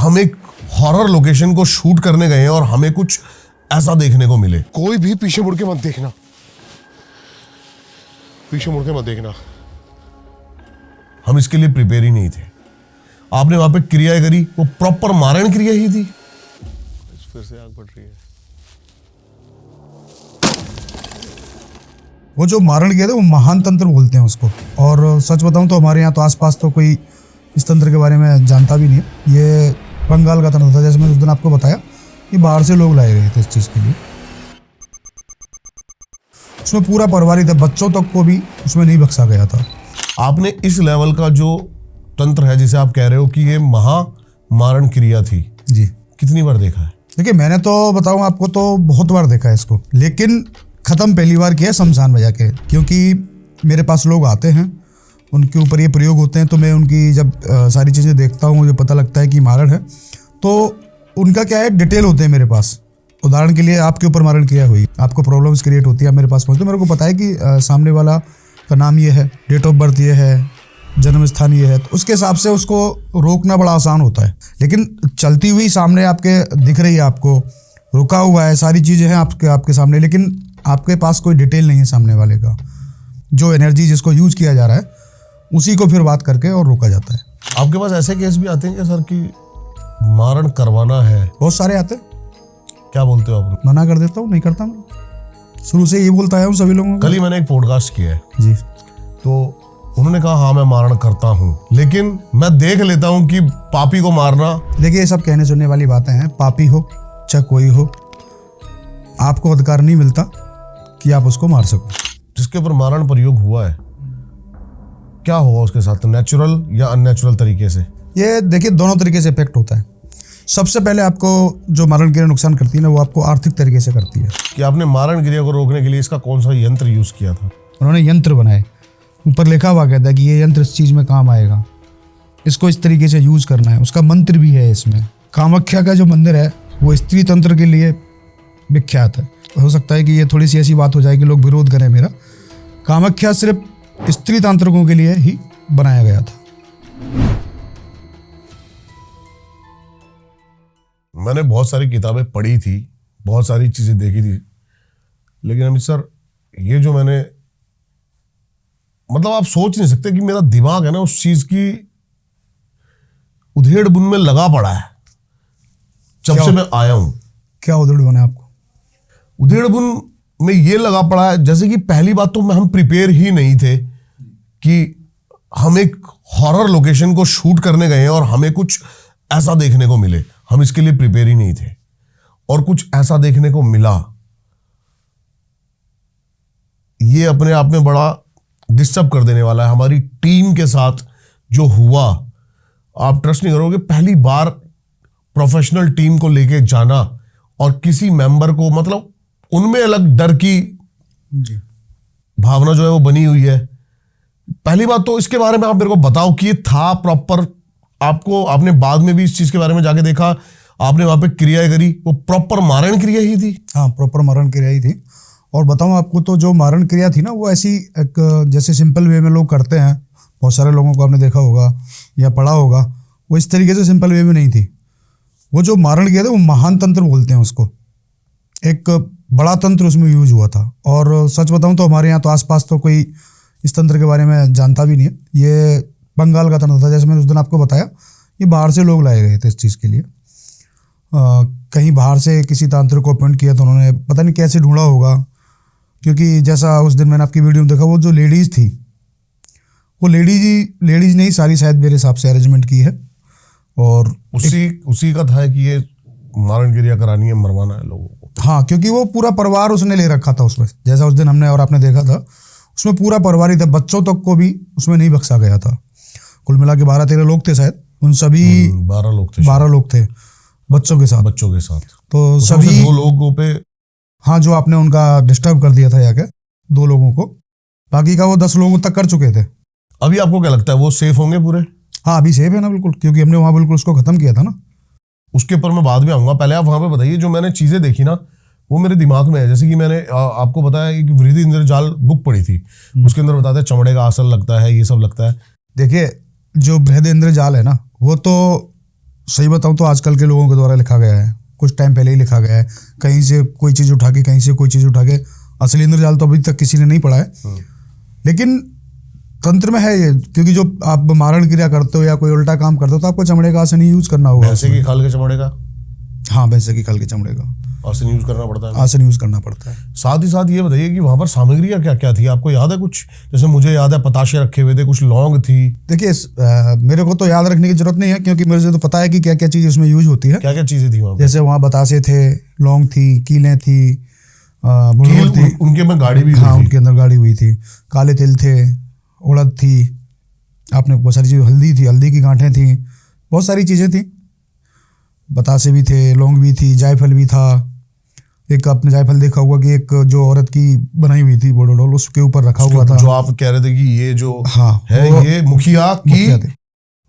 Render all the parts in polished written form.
हम एक horror location को शूट करने गए हैं और हमें कुछ ऐसा देखने को मिले। कोई भी पीछे मुड़ के मत देखना, पीछे मुड़ के मत देखना। हम इसके लिए प्रिपेयर ही नहीं थे। आपने वहां पे क्रिया करी, वो प्रॉपर मारण क्रिया ही थी। फिर से आग बढ़ रही है। वो जो मारण किया था वो महान तंत्र बोलते हैं उसको। और सच बताऊं तो हमारे यहाँ तो आसपास तो कोई इस तंत्र के बारे में जानता भी नहीं है। ये बंगाल का तंत्र था, जैसे मैंने उस दिन आपको बताया कि बाहर से लोग लाए गए थे इस चीज़ के लिए। उसमें पूरा परिवार ही था, बच्चों तक को भी उसमें नहीं बख्शा गया था। आपने इस लेवल का जो तंत्र है जिसे आप कह रहे हो कि ये महामारण क्रिया थी, जी, कितनी बार देखा है? देखिए मैंने तो बताऊं आपको तो बहुत बार देखा है इसको, लेकिन ख़त्म पहली बार किया शमशान में जाके। क्योंकि मेरे पास लोग आते हैं, उनके ऊपर ये प्रयोग होते हैं, तो मैं उनकी जब सारी चीज़ें देखता हूँ, मुझे पता लगता है कि मारण है, तो उनका क्या है डिटेल होते हैं मेरे पास। उदाहरण के लिए आपके ऊपर मारण क्रिया हुई, आपको प्रॉब्लम्स क्रिएट होती है, आप मेरे पास पहुँचते, मेरे को पता है कि सामने वाला का नाम ये है, डेट ऑफ बर्थ ये है, जन्म स्थान ये है, तो उसके हिसाब से उसको रोकना बड़ा आसान होता है। लेकिन चलती हुई सामने आपके दिख रही है, आपको रुका हुआ है, सारी चीज़ें हैं आपके सामने, लेकिन आपके पास कोई डिटेल नहीं है सामने वाले का। जो एनर्जी जिसको यूज किया जा रहा है उसी को फिर बात करके और रोका जाता है। आपके पास ऐसे केस भी आते हैं क्या सर कि मारण करवाना है? बहुत सारे आते हैं। क्या बोलते हो आप? मना कर देता हूँ, नहीं करता मैं, शुरू से ये बोलता आया हूँ सभी लोगों को। कल ही मैंने एक पॉडकास्ट किया है जी, तो उन्होंने कहा हाँ मैं मारण करता हूँ, लेकिन मैं देख लेता हूँ कि पापी को मारना। देखिए ये सब कहने सुनने वाली बातें हैं। पापी हो चाहे कोई हो, आपको अधिकार नहीं मिलता कि आप उसको मार सको। जिसके ऊपर मारण प्रयोग हुआ है, क्या होगा उसके साथ, नेचुरल या अननेचुरल तरीके से? ये देखिए दोनों तरीके से इफेक्ट होता है। सबसे पहले आपको जो मारण क्रिया नुकसान करती है ना, वो आपको आर्थिक तरीके से करती है। कि आपने मारण क्रिया को रोकने के लिए इसका कौन सा यंत्र यूज किया था? उन्होंने यंत्र बनाए, ऊपर लिखा हुआ कहता है कि ये यंत्र इस चीज़ में काम आएगा, इसको इस तरीके से यूज करना है। उसका मंत्र भी है इसमें। कामाख्या का जो मंदिर है वो स्त्री तंत्र के लिए विख्यात है। हो सकता है कि ये थोड़ी सी ऐसी बात हो जाए कि लोग विरोध करें मेरा। कामाख्या सिर्फ स्त्री तांत्रिकों के लिए ही बनाया गया था। मैंने बहुत सारी किताबें पढ़ी थी, बहुत सारी चीजें देखी थी, लेकिन अमित सर ये जो मैंने, मतलब आप सोच नहीं सकते कि मेरा दिमाग है ना उस चीज की उधेड़ बुन में लगा पड़ा है जब से मैं आया हूं। क्या उधेड़ बुन है आपको? उधेड़ बुन में ये लगा पड़ा है जैसे कि पहली बात तो हम प्रिपेयर ही नहीं थे कि हम एक हॉरर लोकेशन को शूट करने गए हैं और हमें कुछ ऐसा देखने को मिले। हम इसके लिए प्रिपेयर ही नहीं थे और कुछ ऐसा देखने को मिला। ये अपने आप में बड़ा डिस्टर्ब कर देने वाला है। हमारी टीम के साथ जो हुआ, आप ट्रस्ट नहीं करोगे, पहली बार प्रोफेशनल टीम को लेके जाना और किसी मेंबर को, मतलब उनमें अलग डर की भावना जो है वो बनी हुई है। पहली बात तो इसके बारे में आप मेरे को बताओ कि ये था प्रॉपर, आपको, आपने बाद में भी इस चीज के बारे में जाके देखा, आपने वहां पे क्रिया करी, वो प्रॉपर मारण क्रिया ही थी? हाँ, प्रॉपर मारण क्रिया ही थी। और बताऊं आपको तो जो मारण क्रिया थी ना, वो ऐसी एक जैसे सिंपल वे में लोग करते हैं, बहुत सारे लोगों को आपने देखा होगा या पढ़ा होगा, वो इस तरीके से सिंपल वे में नहीं थी। वो जो मारण किया था वो महान तंत्र बोलते हैं उसको। एक बड़ा तंत्र उसमें यूज हुआ था। और सच बताऊं तो हमारे यहाँ तो आसपास तो कोई इस तंत्र के बारे में जानता भी नहीं है। ये बंगाल का तंत्र था, जैसे मैंने उस दिन आपको बताया, ये बाहर से लोग लाए गए थे इस चीज़ के लिए। कहीं बाहर से किसी तांत्रिक को अपॉइंट किया तो उन्होंने पता नहीं कैसे ढूंढा होगा, क्योंकि जैसा उस दिन मैंने आपकी वीडियो में देखा, वो जो लेडीज़ थी, वो लेडीज़ ने ही सारी शायद मेरे हिसाब से अरेंजमेंट की है। और उसी का था कि ये मारण क्रिया करानी है, मरवाना है लोगों को। हाँ, क्योंकि वो पूरा परिवार उसने ले रखा था उसमें, जैसा उस दिन हमने और आपने देखा था, उसमें पूरा परिवार ही था, बच्चों तक को भी उसमें नहीं बख्शा गया था। कुल मिला के 12-13 लोग थे शायद, उन सभी 12 लोग थे बच्चों के साथ। तो सभी 2 लोगों पे, हाँ, जो आपने उनका डिस्टर्ब कर दिया था या क्या, 2 लोगों को, बाकी का वो 10 लोगों तक कर चुके थे। अभी आपको क्या लगता है वो सेफ होंगे पूरे? हाँ, अभी सेफ है ना, बिल्कुल, क्योंकि हमने वहाँ बिल्कुल उसको खत्म किया था ना। उसके ऊपर मैं बाद में आऊंगा, पहले आप वहां पे बताइए। जो मैंने चीजें देखी ना वो मेरे दिमाग में है। जैसे कि मैंने आपको बताया एक वृद्धि इंद्रजाल बुक पढ़ी थी, उसके अंदर बताते हैं चमड़े का आसन लगता है, ये सब लगता है। देखिए जो बृहद इंद्रजाल है ना, वो तो सही बताऊं तो आजकल के लोगों के द्वारा लिखा गया है, कुछ टाइम पहले ही लिखा गया है, कहीं से कोई चीज़ उठा के, कहीं से कोई चीज़ उठा के। असली इंद्रजाल तो अभी तक किसी ने नहीं पढ़ा है, लेकिन तंत्र में है ये, क्योंकि जो आप मारण क्रिया करते हो या कोई उल्टा काम करते हो तो आपको चमड़े का आसन ही यूज करना होगा। भैंसे की खाल के चमड़े का? हाँ, भैंसे की खाल के चमड़े का आसन यूज करना पड़ता है। आसन यूज करना पड़ता है। साथ ही साथ ये बताइए कि वहां पर सामग्रियां क्या क्या थी, आपको याद है कुछ? जैसे मुझे याद है पताशे रखे हुए थे, कुछ लौंग थी। देखिए, मेरे को तो याद रखने की जरूरत नहीं है, क्योंकि मेरे से तो पता है कि क्या क्या चीज़ इसमें यूज होती है। क्या क्या चीजें थी वहां पर? जैसे वहाँ बतासे थे, लौंग थी, कीलें थी, बुलबुल थी, उनके में गाड़ी भी हुई हाँ थी। उनके अंदर गाड़ी हुई थी, काले तिल थे, उड़द थी, आपने बहुत सारी चीज़, हल्दी थी, हल्दी की गांठें थी, बहुत सारी चीज़ें थी। बतासे भी थे, लौंग भी थी, जायफल भी था। एक आपने जायफल देखा होगा कि एक जो औरत की बनाई हुई थी बोडोडोल, उसके ऊपर रखा हुआ था। जो आप कह रहे थे कि ये जो हाँ, है ये मुखिया मुखिया की थे,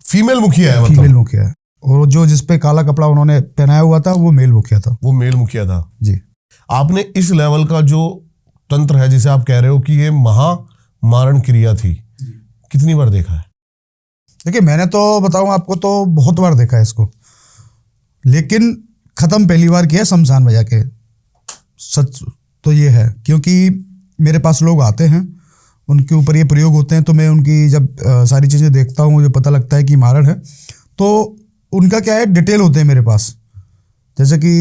फीमेल मुखिया है, फीमेल मतलब मुखिया है। और जो जिसपे काला कपड़ा उन्होंने पहनाया हुआ था वो मेल मुखिया था। वो मेल मुखिया था जी। आपने इस लेवल का जो तंत्र है जिसे आप कह रहे हो कि ये महामारण क्रिया थी, कितनी बार देखा है? देखिए, मैंने तो बताऊं आपको तो बहुत बार देखा है इसको, लेकिन खत्म पहली बार किया शमशान में जाके। सच तो ये है, क्योंकि मेरे पास लोग आते हैं, उनके ऊपर ये प्रयोग होते हैं, तो मैं उनकी जब सारी चीज़ें देखता हूँ, मुझे पता लगता है कि मारण है, तो उनका क्या है, डिटेल होते हैं मेरे पास। जैसे कि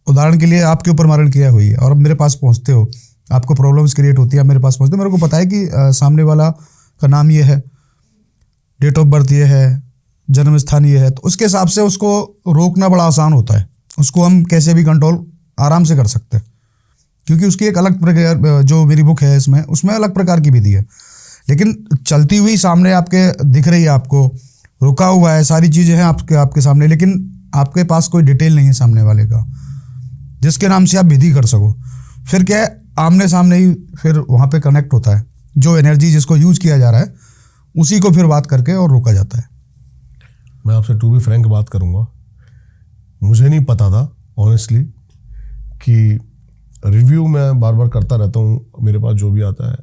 उदाहरण के लिए आपके ऊपर मारण क्रिया हुई है और अब मेरे पास पहुँचते हो, आपको प्रॉब्लम्स क्रिएट होती है, आप मेरे पास पहुँचते हो, मेरे को पता है कि सामने वाला का नाम ये है, डेट ऑफ बर्थ ये है, जन्म स्थान ये है, तो उसके हिसाब से उसको रोकना बड़ा आसान होता है। उसको हम कैसे भी कंट्रोल आराम से कर सकते हैं, क्योंकि उसकी एक अलग प्रकार, जो मेरी बुक है इसमें, उसमें अलग प्रकार की विधि है। लेकिन चलती हुई सामने आपके दिख रही है, आपको रुका हुआ है, सारी चीज़ें हैं आपके सामने, लेकिन आपके पास कोई डिटेल नहीं है सामने वाले का जिसके नाम से आप विधि कर सको। फिर क्या है, आमने सामने ही फिर वहाँ पे कनेक्ट होता है, जो एनर्जी जिसको यूज किया जा रहा है उसी को फिर बात करके और रोका जाता है। मैं आपसे टू बी फ्रैंक बात करूंगा, मुझे नहीं पता था ऑनेस्टली कि रिव्यू मैं बार बार करता रहता हूँ मेरे पास जो भी आता है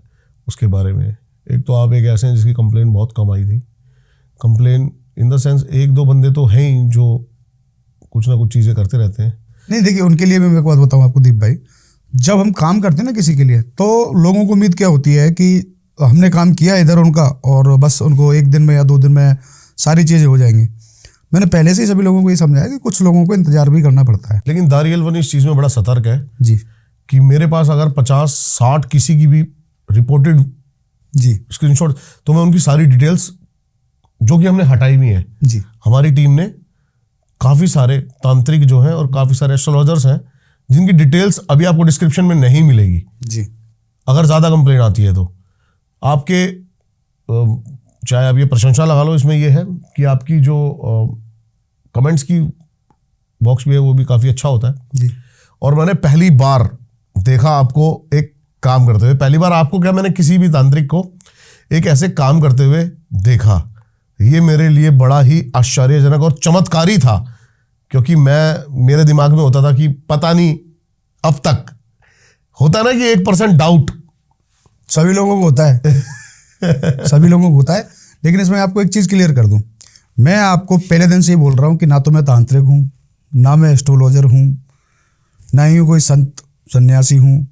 उसके बारे में। एक तो आप एक ऐसे हैं जिसकी कंप्लेन बहुत कम आई थी, कंप्लेन इन द सेंस एक दो बंदे तो हैं ही जो कुछ ना कुछ चीज़ें करते रहते हैं। नहीं, देखिए, उनके लिए मैं एक बात बताऊँ आपको दीप भाई, जब हम काम करते हैं ना किसी के लिए, तो लोगों को उम्मीद क्या होती है कि हमने काम किया इधर उनका और बस उनको 1 दिन में या 2 दिन में सारी चीज़ें हो जाएंगी। मैंने पहले से ही सभी लोगों को ये समझाया कि कुछ लोगों को इंतजार भी करना पड़ता है। लेकिन दारियल वन इस चीज़ में बड़ा सतर्क है जी कि मेरे पास अगर 50-60 किसी की भी रिपोर्टेड जी स्क्रीनशॉट, तो मैं उनकी सारी डिटेल्स जो कि हमने हटाई हुई है, जी हमारी टीम ने काफ़ी सारे तांत्रिक जो हैं और काफ़ी सारे एस्ट्रोलॉजर्स हैं जिनकी डिटेल्स अभी आपको डिस्क्रिप्शन में नहीं मिलेगी। जी अगर ज़्यादा कंप्लेन आती है तो आपके चाहे आप ये प्रशंसा लगा लो, इसमें ये है कि आपकी जो कमेंट्स की बॉक्स भी है वो भी काफ़ी अच्छा होता है जी। और मैंने पहली बार देखा आपको एक काम करते हुए, पहली बार आपको क्या, मैंने किसी भी तांत्रिक को एक ऐसे काम करते हुए देखा। ये मेरे लिए बड़ा ही आश्चर्यजनक और चमत्कारी था, क्योंकि मेरे दिमाग में होता था कि पता नहीं, अब तक होता ना कि 1% डाउट सभी लोगों को होता है सभी लोगों को होता है। लेकिन इसमें आपको एक चीज़ क्लियर कर दूं, मैं आपको पहले दिन से ही बोल रहा हूं कि ना तो मैं तांत्रिक हूं, ना मैं एस्ट्रोलॉजर हूं, ना ही कोई संत सन्यासी हूं।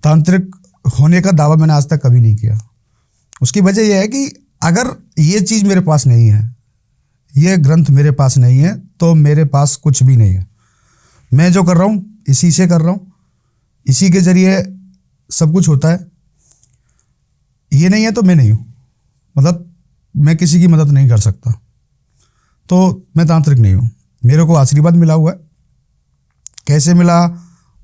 तांत्रिक होने का दावा मैंने आज तक कभी नहीं किया। उसकी वजह यह है कि अगर ये चीज़ मेरे पास नहीं है, ये ग्रंथ मेरे पास नहीं है, तो मेरे पास कुछ भी नहीं है। मैं जो कर रहा हूँ इसी से कर रहा हूँ, इसी के जरिए सब कुछ होता है। ये नहीं है तो मैं नहीं हूँ, मतलब मैं किसी की मदद नहीं कर सकता, तो मैं तांत्रिक नहीं हूँ। मेरे को आशीर्वाद मिला हुआ है, कैसे मिला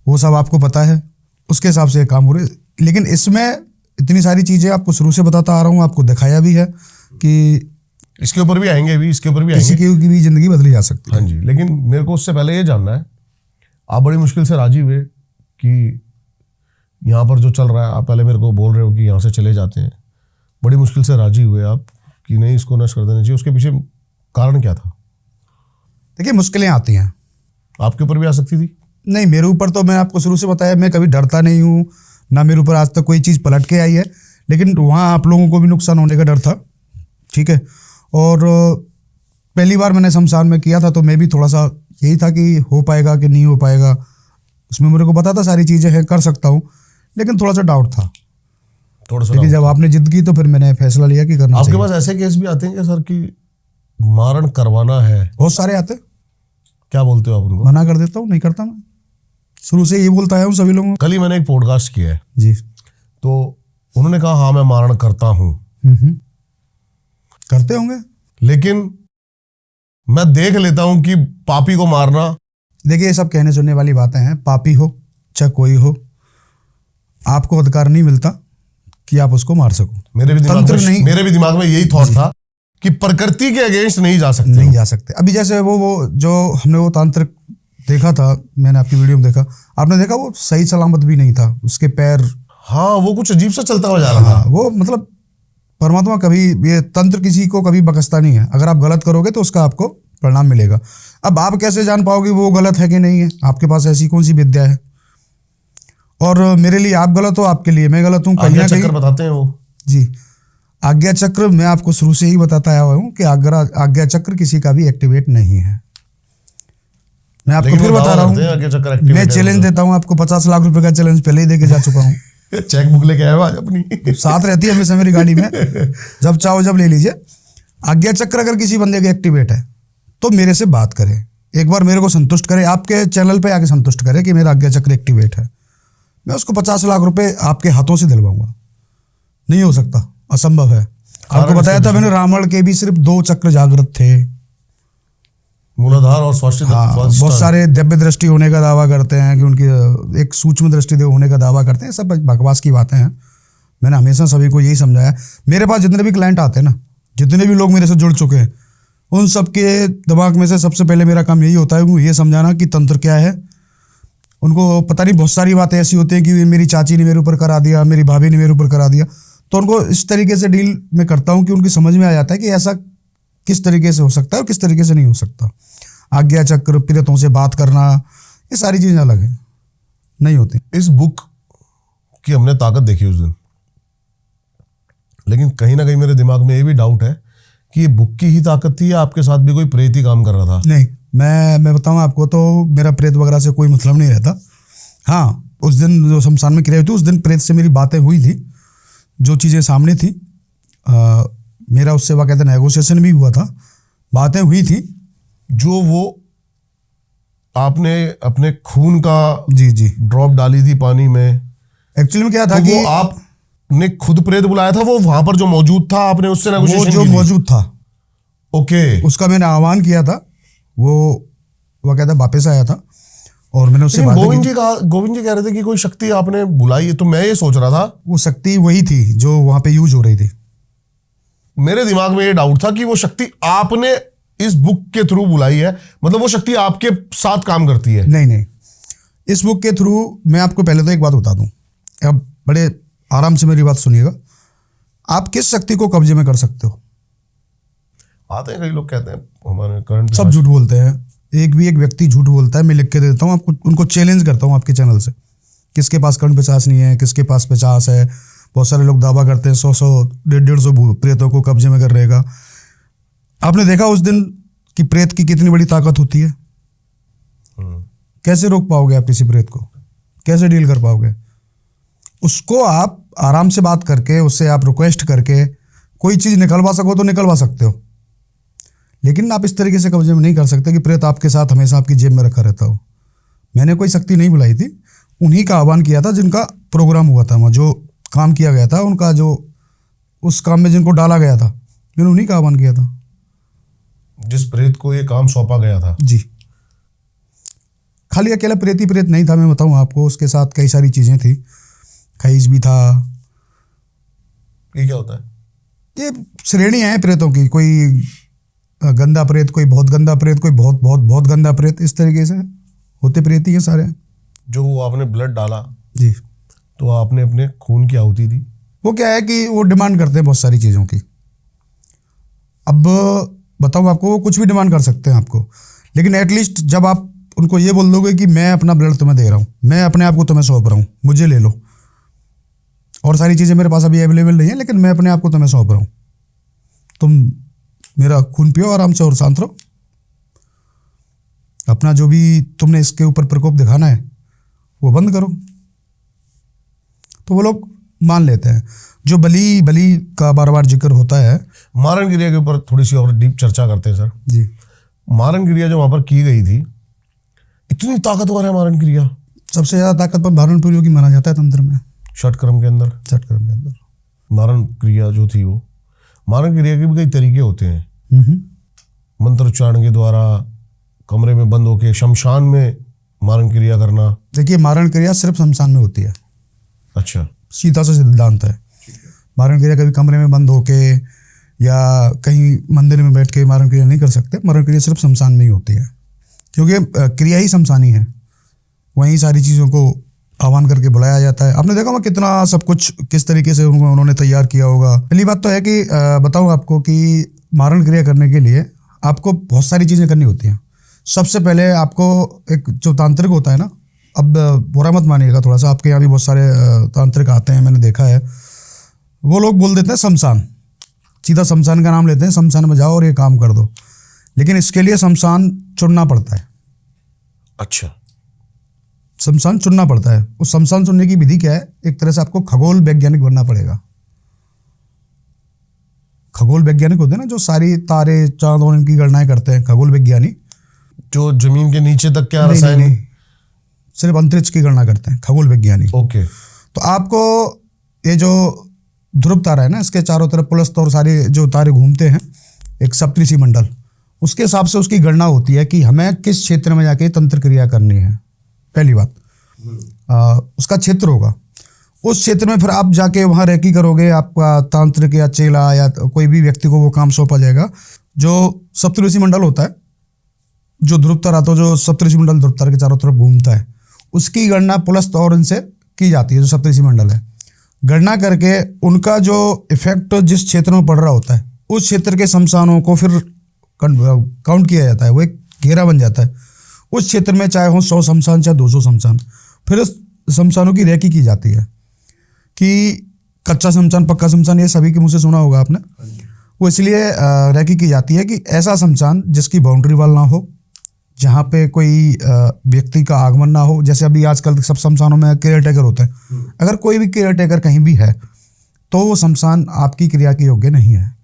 वो सब आपको पता है, उसके हिसाब से काम हो रहे। लेकिन इसमें इतनी सारी चीज़ें आपको शुरू से बताता आ रहा हूँ, आपको दिखाया भी है कि इसके ऊपर भी आएंगे, भी इसके ऊपर भी किसी आएंगे, की भी ज़िंदगी बदली जा सकती है। हाँ जी। लेकिन मेरे को उससे पहले ये जानना है, आप बड़ी मुश्किल से राजी हुए कि यहाँ पर जो चल रहा है, आप पहले मेरे को बोल रहे हो कि यहाँ से चले जाते हैं, बड़ी मुश्किल से राजी हुए आप कि नहीं इसको नष्ट कर देना चाहिए, उसके पीछे कारण क्या था? देखिए, मुश्किलें आती हैं, आपके ऊपर भी आ सकती थी। नहीं, मेरे ऊपर तो मैं आपको शुरू से बताया, मैं कभी डरता नहीं हूँ, ना मेरे ऊपर आज तक कोई चीज़ पलट के आई है। लेकिन वहाँ आप लोगों को भी नुकसान होने का डर था, ठीक है। और पहली बार मैंने शमशान में किया था तो मैं भी थोड़ा सा यही था कि हो पाएगा कि नहीं हो पाएगा, उसमें मेरे को पता था सारी चीज़ें हैं, कर सकता हूँ, लेकिन थोड़ा सा डाउट था। थोड़ा सा लेकिन जब आपने जिद की तो फिर मैंने फैसला लिया कि करना आपके चाहिए। पास ऐसे केस भी आते हैं क्या सर कि मारण करवाना है? बहुत सारे आते, क्या बोलते हो आप उनको? मना कर देता हूँ, नहीं करता मैं, शुरू से यही बोलता आया हूँ सभी लोगों को। कल ही मैंने एक पॉडकास्ट किया है, जी। तो उन्होंने कहा हाँ मैं मारण करता हूँ, करते होंगे। लेकिन मैं देख लेता हूं कि पापी को मारना, देखिए ये सब कहने सुनने वाली बातें हैं, पापी हो चाहे कोई हो, आपको अधिकार नहीं मिलता कि आप उसको मार सको। मेरे भी दिमाग में यही थॉट था कि प्रकृति के अगेंस्ट नहीं जा सकते, नहीं जा सकते। अभी जैसे वो जो हमने वो तांत्रिक देखा था, मैंने आपकी वीडियो में देखा, आपने देखा वो सही सलामत भी नहीं था, उसके पैर, हाँ वो कुछ अजीब सा चलता हुआ जा रहा था। वो मतलब परमात्मा कभी, ये तंत्र किसी को कभी बख्शता नहीं है, अगर आप गलत करोगे तो उसका आपको परिणाम मिलेगा। अब आप कैसे जान पाओगे वो गलत है कि नहीं है? आपके पास ऐसी कौन सी विद्या है? और मेरे लिए आप गलत हो, आपके लिए मैं गलत हूँ, कहीं ना कहीं। बताते हैं वो जी, आज्ञा चक्र मैं आपको शुरू से ही बताता आया हूँ कि आज्ञा चक्र किसी का भी एक्टिवेट नहीं है। मैं आपको फिर बता रहा हूँ, मैं चैलेंज देता हूँ आपको, 50 लाख रुपए का चैलेंज पहले ही देके जा चुका हूँ। चेक बुक लेके आया आज अपनी साथ रहती है हमेशा मेरी गाड़ी में, जब चाहो जब ले लीजिए। आज्ञा चक्र अगर किसी बंदे के एक्टिवेट है तो मेरे से बात करें, एक बार मेरे को संतुष्ट करे, आपके चैनल पे आके संतुष्ट करे कि मेरा आज्ञा चक्र एक्टिवेट है, मैं उसको 50 लाख रुपए आपके हाथों से दिलवाऊंगा। नहीं हो सकता, असंभव है। आपको बताया था मैंने, रावण के भी सिर्फ 2 चक्र जागृत थे, मूलाधार और स्वास्थ्य। बहुत सारे दिव्य दृष्टि होने का दावा करते हैं कि उनकी एक सूक्ष्म दृष्टि होने का दावा करते हैं, सब बकवास की बातें हैं। मैंने हमेशा सभी को यही समझाया। मेरे पास जितने भी क्लाइंट आते हैं ना, जितने भी लोग मेरे से जुड़ चुके हैं, उन सबके दिमाग में से सबसे पहले मेरा काम यही होता है उनको ये समझाना कि तंत्र क्या है। उनको पता नहीं, बहुत सारी बातें ऐसी होती हैं कि मेरी चाची ने मेरे ऊपर करा दिया, मेरी भाभी ने मेरे ऊपर करा दिया, तो उनको इस तरीके से डील में करता हूँ कि उनकी समझ में आ जाता है कि ऐसा किस तरीके से हो सकता है और किस तरीके से नहीं हो सकता। आज्ञा चक्र, प्रेतों से बात करना, ये सारी चीजें अलग है, नहीं होती। इस बुक की हमने ताकत देखी उस दिन, लेकिन कहीं ना कहीं मेरे दिमाग में ये भी डाउट है कि ये बुक की ही ताकत थी या आपके साथ भी कोई प्रेत ही काम कर रहा था? नहीं, मैं बताऊं आपको तो मेरा प्रेत वगैरह से कोई मतलब नहीं रहता। हाँ, उस दिन जो शमशान में क्रिया हुई थी, उस दिन प्रेत से मेरी बातें हुई थी, जो चीज़ें सामने थी, मेरा उससे बाकायदा नेगोशिएशन भी हुआ था, बातें हुई थी। जो वो आपने अपने खून का जी ड्रॉप डाली थी पानी में, एक्चुअली में क्या था तो कि वो आपने खुद प्रेत बुलाया था, वो वहां पर जो मौजूद था आपने उससे नेगोशिएशन वो जो मौजूद था, ओके, उसका मैंने आह्वान किया था, वो कहता वापस आया था और मैंने उससे गोविंद जी कह रहे थे कि कोई शक्ति आपने बुलाई है, तो मैं ये सोच रहा था वो शक्ति वही थी जो वहां पे यूज हो रही थी। मेरे दिमाग में ये डाउट था कि वो शक्ति आपने इस बुक के थ्रू बुलाई है, मतलब वो शक्ति आपके साथ काम करती है। नहीं, इस बुक के थ्रू मैं आपको पहले तो एक बात बता दूं, अब बड़े आराम से मेरी बात सुनिएगा। आप किस शक्ति को कब्जे में कर सकते हो? आते हैं कई लोग कहते हैं हमारे करंट, सब झूठ बोलते हैं, एक भी एक व्यक्ति झूठ बोलता है, मैं लिख के दे देता हूँ आपको, उनको चैलेंज करता हूँ आपके चैनल से, किसके पास कर्ण 50 नहीं है, किसके पास 50 है। बहुत सारे लोग दावा करते हैं 100 150 प्रेतों को कब्जे में कर रहेगा। आपने देखा उस दिन कि प्रेत की कितनी बड़ी ताकत होती है? कैसे रोक पाओगे आप किसी प्रेत को? कैसे डील कर पाओगे उसको? आप आराम से बात करके, उससे आप रिक्वेस्ट करके कोई चीज निकलवा सको तो निकलवा सकते हो, लेकिन आप इस तरीके से कब्जे में नहीं कर सकते कि प्रेत आपके साथ हमेशा आपकी जेब में रखा रहता हो। मैंने कोई शक्ति नहीं बुलाई थी, उन्हीं का आह्वान किया था जिनका प्रोग्राम हुआ था, वहाँ जो काम किया गया था, उनका जो उस काम में जिनको डाला गया था, मैंने उन्हीं का आह्वान किया था। जिस प्रेत को ये काम सौंपा गया था जी, खाली अकेला प्रेत ही प्रेत नहीं था, मैं बताऊं आपको, उसके साथ कई सारी चीजें थी, खईस भी था। ये क्या होता है? ये श्रेणियां हैं प्रेतों की, कोई गंदा प्रेत, कोई बहुत गंदा प्रेत, कोई बहुत बहुत बहुत गंदा प्रेत, इस तरीके से होते प्रेत ही हैं सारे। जो आपने ब्लड डाला जी, तो आपने अपने खून की आहुति दी। वो क्या है कि वो डिमांड करते हैं बहुत सारी चीज़ों की। अब बताऊँ आपको, वो कुछ भी डिमांड कर सकते हैं आपको, लेकिन एटलीस्ट जब आप उनको ये बोल दोगे कि मैं अपना ब्लड तुम्हें दे रहा हूँ, मैं अपने आप को तुम्हें सौंप रहा हूँ, मुझे ले लो, और सारी चीज़ें मेरे पास अभी अवेलेबल नहीं है, लेकिन मैं अपने आप को तुम्हें सौंप रहा हूँ, तुम मेरा खून पियो आराम से और शांत रहो। अपना जो भी तुमने इसके ऊपर प्रकोप दिखाना है वो बंद करो। तो वो लोग मान लेते हैं। जो बलि बलि का बार बार जिक्र होता है, मारण क्रिया के ऊपर थोड़ी सी और डीप चर्चा करते हैं सर। जी। मारण क्रिया जो वहां पर की गई थी, इतनी ताकतवर है मारण क्रिया। सबसे ज्यादा ताकतवर मारण प्रयोगी माना जाता है तंत्र में, षटक्रम के अंदर। षटक्रम के अंदर मारण क्रिया जो थी, वो मारण क्रिया के भी कई तरीके होते हैं। मंत्र उच्चारण के द्वारा, कमरे में बंद होके शमशान में मारण क्रिया करना। देखिए, मारण क्रिया सिर्फ शमशान में होती है। अच्छा, सीधा सा सिद्धांत है। मारण क्रिया कभी कमरे में बंद होके या कहीं मंदिर में बैठ के मारण क्रिया नहीं कर सकते। मारण क्रिया सिर्फ शमशान में ही होती है, क्योंकि क्रिया ही शमशानी है। वहीं सारी चीज़ों को आह्वान करके बुलाया जाता है। आपने देखा होगा कितना सब कुछ किस तरीके से उन्होंने तैयार किया होगा। पहली बात तो है कि बताऊं आपको कि मारण क्रिया करने के लिए आपको बहुत सारी चीज़ें करनी होती हैं। सबसे पहले आपको एक जो तांत्रिक होता है ना, अब बुरा मत मानिएगा, थोड़ा सा आपके यहाँ भी बहुत सारे तांत्रिक आते हैं, मैंने देखा है। वो लोग बोल देते हैं शमशान, सीधा शमशान का नाम लेते हैं, शमशान में जाओ और ये काम कर दो। लेकिन इसके लिए शमशान चुनना पड़ता है। अच्छा, शमशान चुनना पड़ता है। उस शमशान चुनने की विधि क्या है? एक तरह से आपको खगोल वैज्ञानिक बनना पड़ेगा। खगोल वैज्ञानिक होते हैं ना, जो सारी तारे चांद और इनकी गणनाएं करते हैं, खगोल वैज्ञानिक। जो जमीन के नीचे तक क्या नहीं, रसायन। नहीं, सिर्फ अंतरिक्ष की गणना करते हैं खगोल वैज्ञानिक। ओके। तो आपको ये जो ध्रुव तारा है ना, इसके चारों तरफ पुलस्त और सारे जो तारे घूमते हैं, एक सप्तऋषि मंडल, उसके हिसाब से उसकी गणना होती है कि हमें किस क्षेत्र में जाके तंत्र क्रिया करनी है। पहली बात उसका क्षेत्र होगा। उस क्षेत्र में फिर आप जाके वहाँ रेकी करोगे, आपका तांत्रिक या चेला या कोई भी व्यक्ति को वो काम सौंपा जाएगा। जो सप्तऋषि मंडल होता है, जो ध्रुव तारा, तो जो सप्तऋषि मंडल ध्रुव तारा के चारों तरफ घूमता है, उसकी गणना पुलस्त और इनसे की जाती है। जो सप्तऋषि मंडल है, गणना करके उनका जो इफेक्ट जिस क्षेत्र में पड़ रहा होता है, उस क्षेत्र के शमशानों को फिर काउंट किया जाता है। वो एक घेरा बन जाता है। उस क्षेत्र में चाहे हो 100 शमशान चाहे 200 शमशान, फिर उस शमशानों की रेकी की जाती है कि कच्चा शमशान, पक्का शमशान, ये सभी के मुँह से सुना होगा आपने। वो इसलिए रेकी की जाती है कि ऐसा शमशान जिसकी बाउंड्री वाल ना हो, जहाँ पे कोई व्यक्ति का आगमन ना हो। जैसे अभी आजकल सब शमशानों में केयर टेकर होते हैं। अगर कोई भी केयर टेकर कहीं भी है तो वो शमशान आपकी क्रिया के योग्य नहीं है,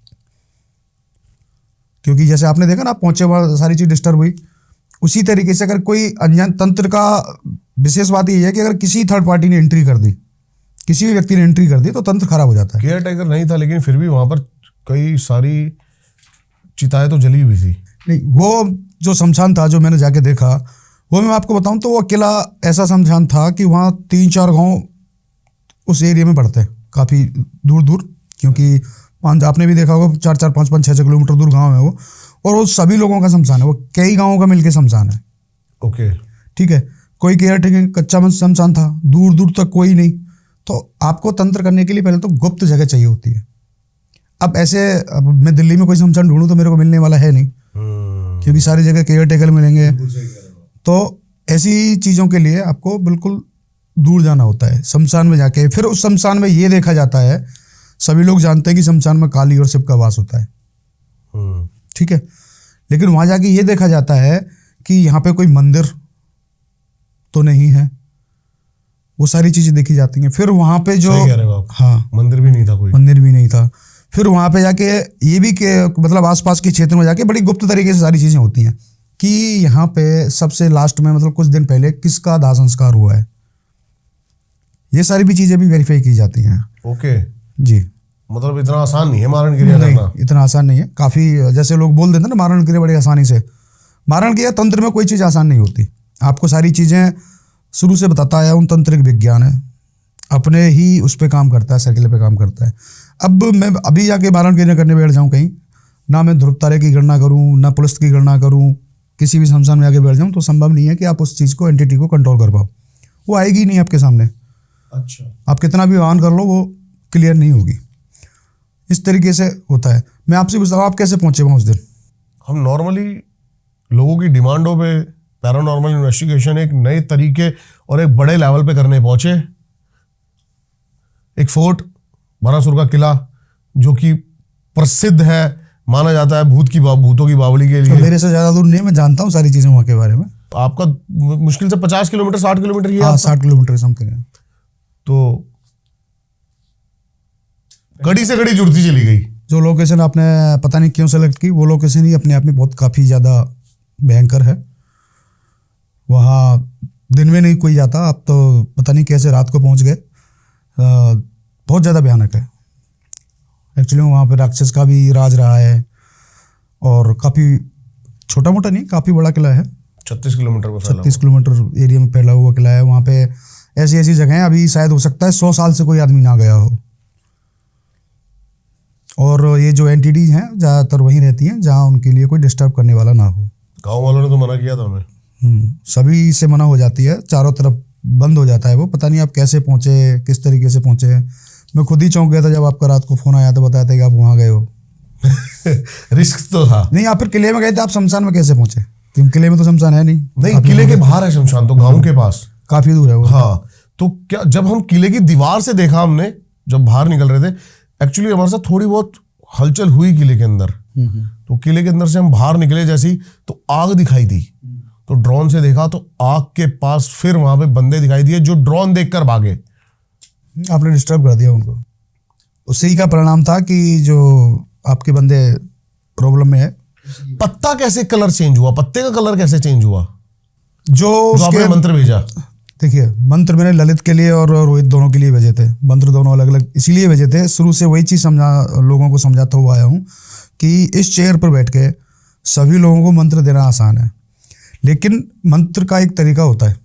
क्योंकि जैसे आपने देखा ना, आप पहुंचे वहाँ सारी चीज़ डिस्टर्ब हुई। उसी तरीके से अगर कोई अनजान, तंत्र का विशेष बात ये है कि अगर किसी थर्ड पार्टी ने एंट्री कर दी, किसी भी व्यक्ति ने एंट्री कर दी, तो तंत्र खराब हो जाता है। केयर टेकर नहीं था, लेकिन फिर भी वहां पर कई सारी चिताएं तो जली हुई थी। नहीं, वो जो शमशान था जो मैंने जाके देखा, वो मैं आपको बताऊं तो वो अकेला ऐसा शमशान था कि वहाँ 3-4 गांव उस एरिया में पड़ते हैं, काफ़ी दूर दूर। क्योंकि आपने भी देखा होगा 4-4, 5-5, 6-6 किलोमीटर दूर गांव है वो, और वो सभी लोगों का शमशान है। वो कई गाँवों का मिलकर शमशान है। ओके, ठीक है। कोई केयर टेकर कच्चा शमशान था, दूर दूर तक कोई नहीं। तो आपको तंत्र करने के लिए पहले तो गुप्त जगह चाहिए होती है। अब मैं दिल्ली में कोई शमशान ढूंढूं तो मेरे को मिलने वाला है नहीं, क्योंकि सारी जगह केयर टेकर मिलेंगे। तो ऐसी चीज़ों के लिए आपको बिल्कुल दूर जाना होता है, शमशान में जाके। फिर उस शमशान में ये देखा जाता है, सभी लोग जानते हैं कि शमशान में काली और शिव का वास होता है, ठीक है। लेकिन वहाँ जाके ये देखा जाता है कि यहाँ पे कोई मंदिर तो नहीं है। वो सारी चीज़ें देखी जाती हैं। फिर वहाँ पे जो, सही कह रहे हो आप, हाँ, मंदिर भी नहीं था, कोई मंदिर भी नहीं था। फिर वहाँ पे जाके ये भी कि मतलब आसपास के क्षेत्र में जाके बड़ी गुप्त तरीके से सारी चीज़ें होती हैं कि यहाँ पे सबसे लास्ट में, मतलब कुछ दिन पहले किसका दाह संस्कार हुआ है। ये सारी भी चीज़ें भी वेरीफाई की जाती हैं। ओके जी। मतलब इतना आसान नहीं है मारण क्रिया करना। इतना आसान नहीं है। काफ़ी, जैसे लोग बोल देते हैं ना मारण क्रिया बड़ी आसानी से, मारण क्रिया तंत्र में कोई चीज़ आसान नहीं होती। आपको सारी चीज़ें शुरू से बताता है, उन तंत्रिक विज्ञान है, अपने ही उस पर काम करता है, सर्किल पे काम करता है। अब मैं अभी जाके मारण क्रिया करने बैठ जाऊँ कहीं, ना मैं ध्रुव तारे की गणना करूँ, ना पुलस्त की गणना करूँ, किसी भी शमशान में आके बैठ जाऊँ, तो संभव नहीं है कि आप उस चीज़ को, एंटिटी को कंट्रोल कर पाओ। वो आएगी नहीं आपके सामने। अच्छा, आप कितना भी आह्वान कर लो, वो क्लियर नहीं होगी। इस तरीके से होता है। मैं आपसे पूछता हूँ, आप कैसे पहुँचे वहाँ उस दिन? हम नॉर्मली लोगों की डिमांडों पे पैरानॉर्मल इन्वेस्टिगेशन एक नए तरीके और एक बड़े लेवल पे करने पहुंचे। एक फोर्ट, बारासुर का किला, जो कि प्रसिद्ध है माना जाता है भूतों की बावली के तो लिए। मेरे से ज़्यादा दूर नहीं, मैं जानता हूँ सारी चीज़ें वहाँ के बारे में। आपका मुश्किल से 50 किलोमीटर 60 किलोमीटर ही है हाँ, आपका? 60 किलोमीटर समथिंग है। तो कड़ी से कड़ी जुड़ती चली गई। जो लोकेशन आपने पता नहीं क्यों सेलेक्ट की, वो लोकेशन ही अपने आप में बहुत काफ़ी ज़्यादा भयंकर है। वहाँ दिन में नहीं कोई जाता, आप तो पता नहीं कैसे रात को पहुँच गए। बहुत ज़्यादा भयानक है एक्चुअली। वहाँ पे राक्षस का भी राज रहा है और काफ़ी छोटा मोटा नहीं, काफ़ी बड़ा किला है। 36 किलोमीटर में फैला 36 किलोमीटर एरिया में फैला हुआ किला है। वहाँ पे ऐसी ऐसी जगह हैं, अभी शायद हो सकता है 100 साल से कोई आदमी ना गया हो। और ये जो एंटिटीज हैं ज़्यादातर वहीं रहती हैं जहाँ उनके लिए कोई डिस्टर्ब करने वाला ना हो। गाँव वालों ने तो मना किया था हमें। सभी से मना हो जाती है, चारों तरफ बंद हो जाता है वो। पता नहीं आप कैसे पहुँचे, किस तरीके से पहुँचे। मैं खुद ही चौंक गया था जब आपका रात को फ़ोन आया तो बताया था कि आप वहाँ गए हो। रिस्क तो था। नहीं, आप फिर किले में गए थे, आप शमशान में कैसे पहुँचे? क्योंकि किले में तो शमशान है नहीं। नहीं, किले के बाहर है शमशान, तो गाँव के पास काफ़ी दूर है वो। हाँ, तो क्या जब हम किले की दीवार से देखा हमने, जब बाहर निकल रहे थे, एक्चुअली हमारे साथ थोड़ी बहुत हलचल हुई किले के अंदर। तो किले के अंदर से हम बाहर निकले जैसी, तो आग दिखाई दी। तो ड्रोन से देखा तो आग के पास फिर वहां पे बंदे दिखाई दिए जो ड्रोन देखकर भागे। आपने डिस्टर्ब कर दिया उनको। उसी का परिणाम था कि जो आपके बंदे प्रॉब्लम में है। पत्ता कैसे कलर चेंज हुआ? पत्ते का कलर कैसे चेंज हुआ? जो आपने मंत्र भेजा? देखिए, मंत्र मैंने ललित के लिए और रोहित दोनों के लिए भेजे थे। मंत्र दोनों अलग अलग इसीलिए भेजे थे, शुरू से वही चीज़ लोगों को समझाता हुआ आया हूँ कि इस चेयर पर बैठ के सभी लोगों को मंत्र देना आसान है, लेकिन मंत्र का एक तरीका होता है।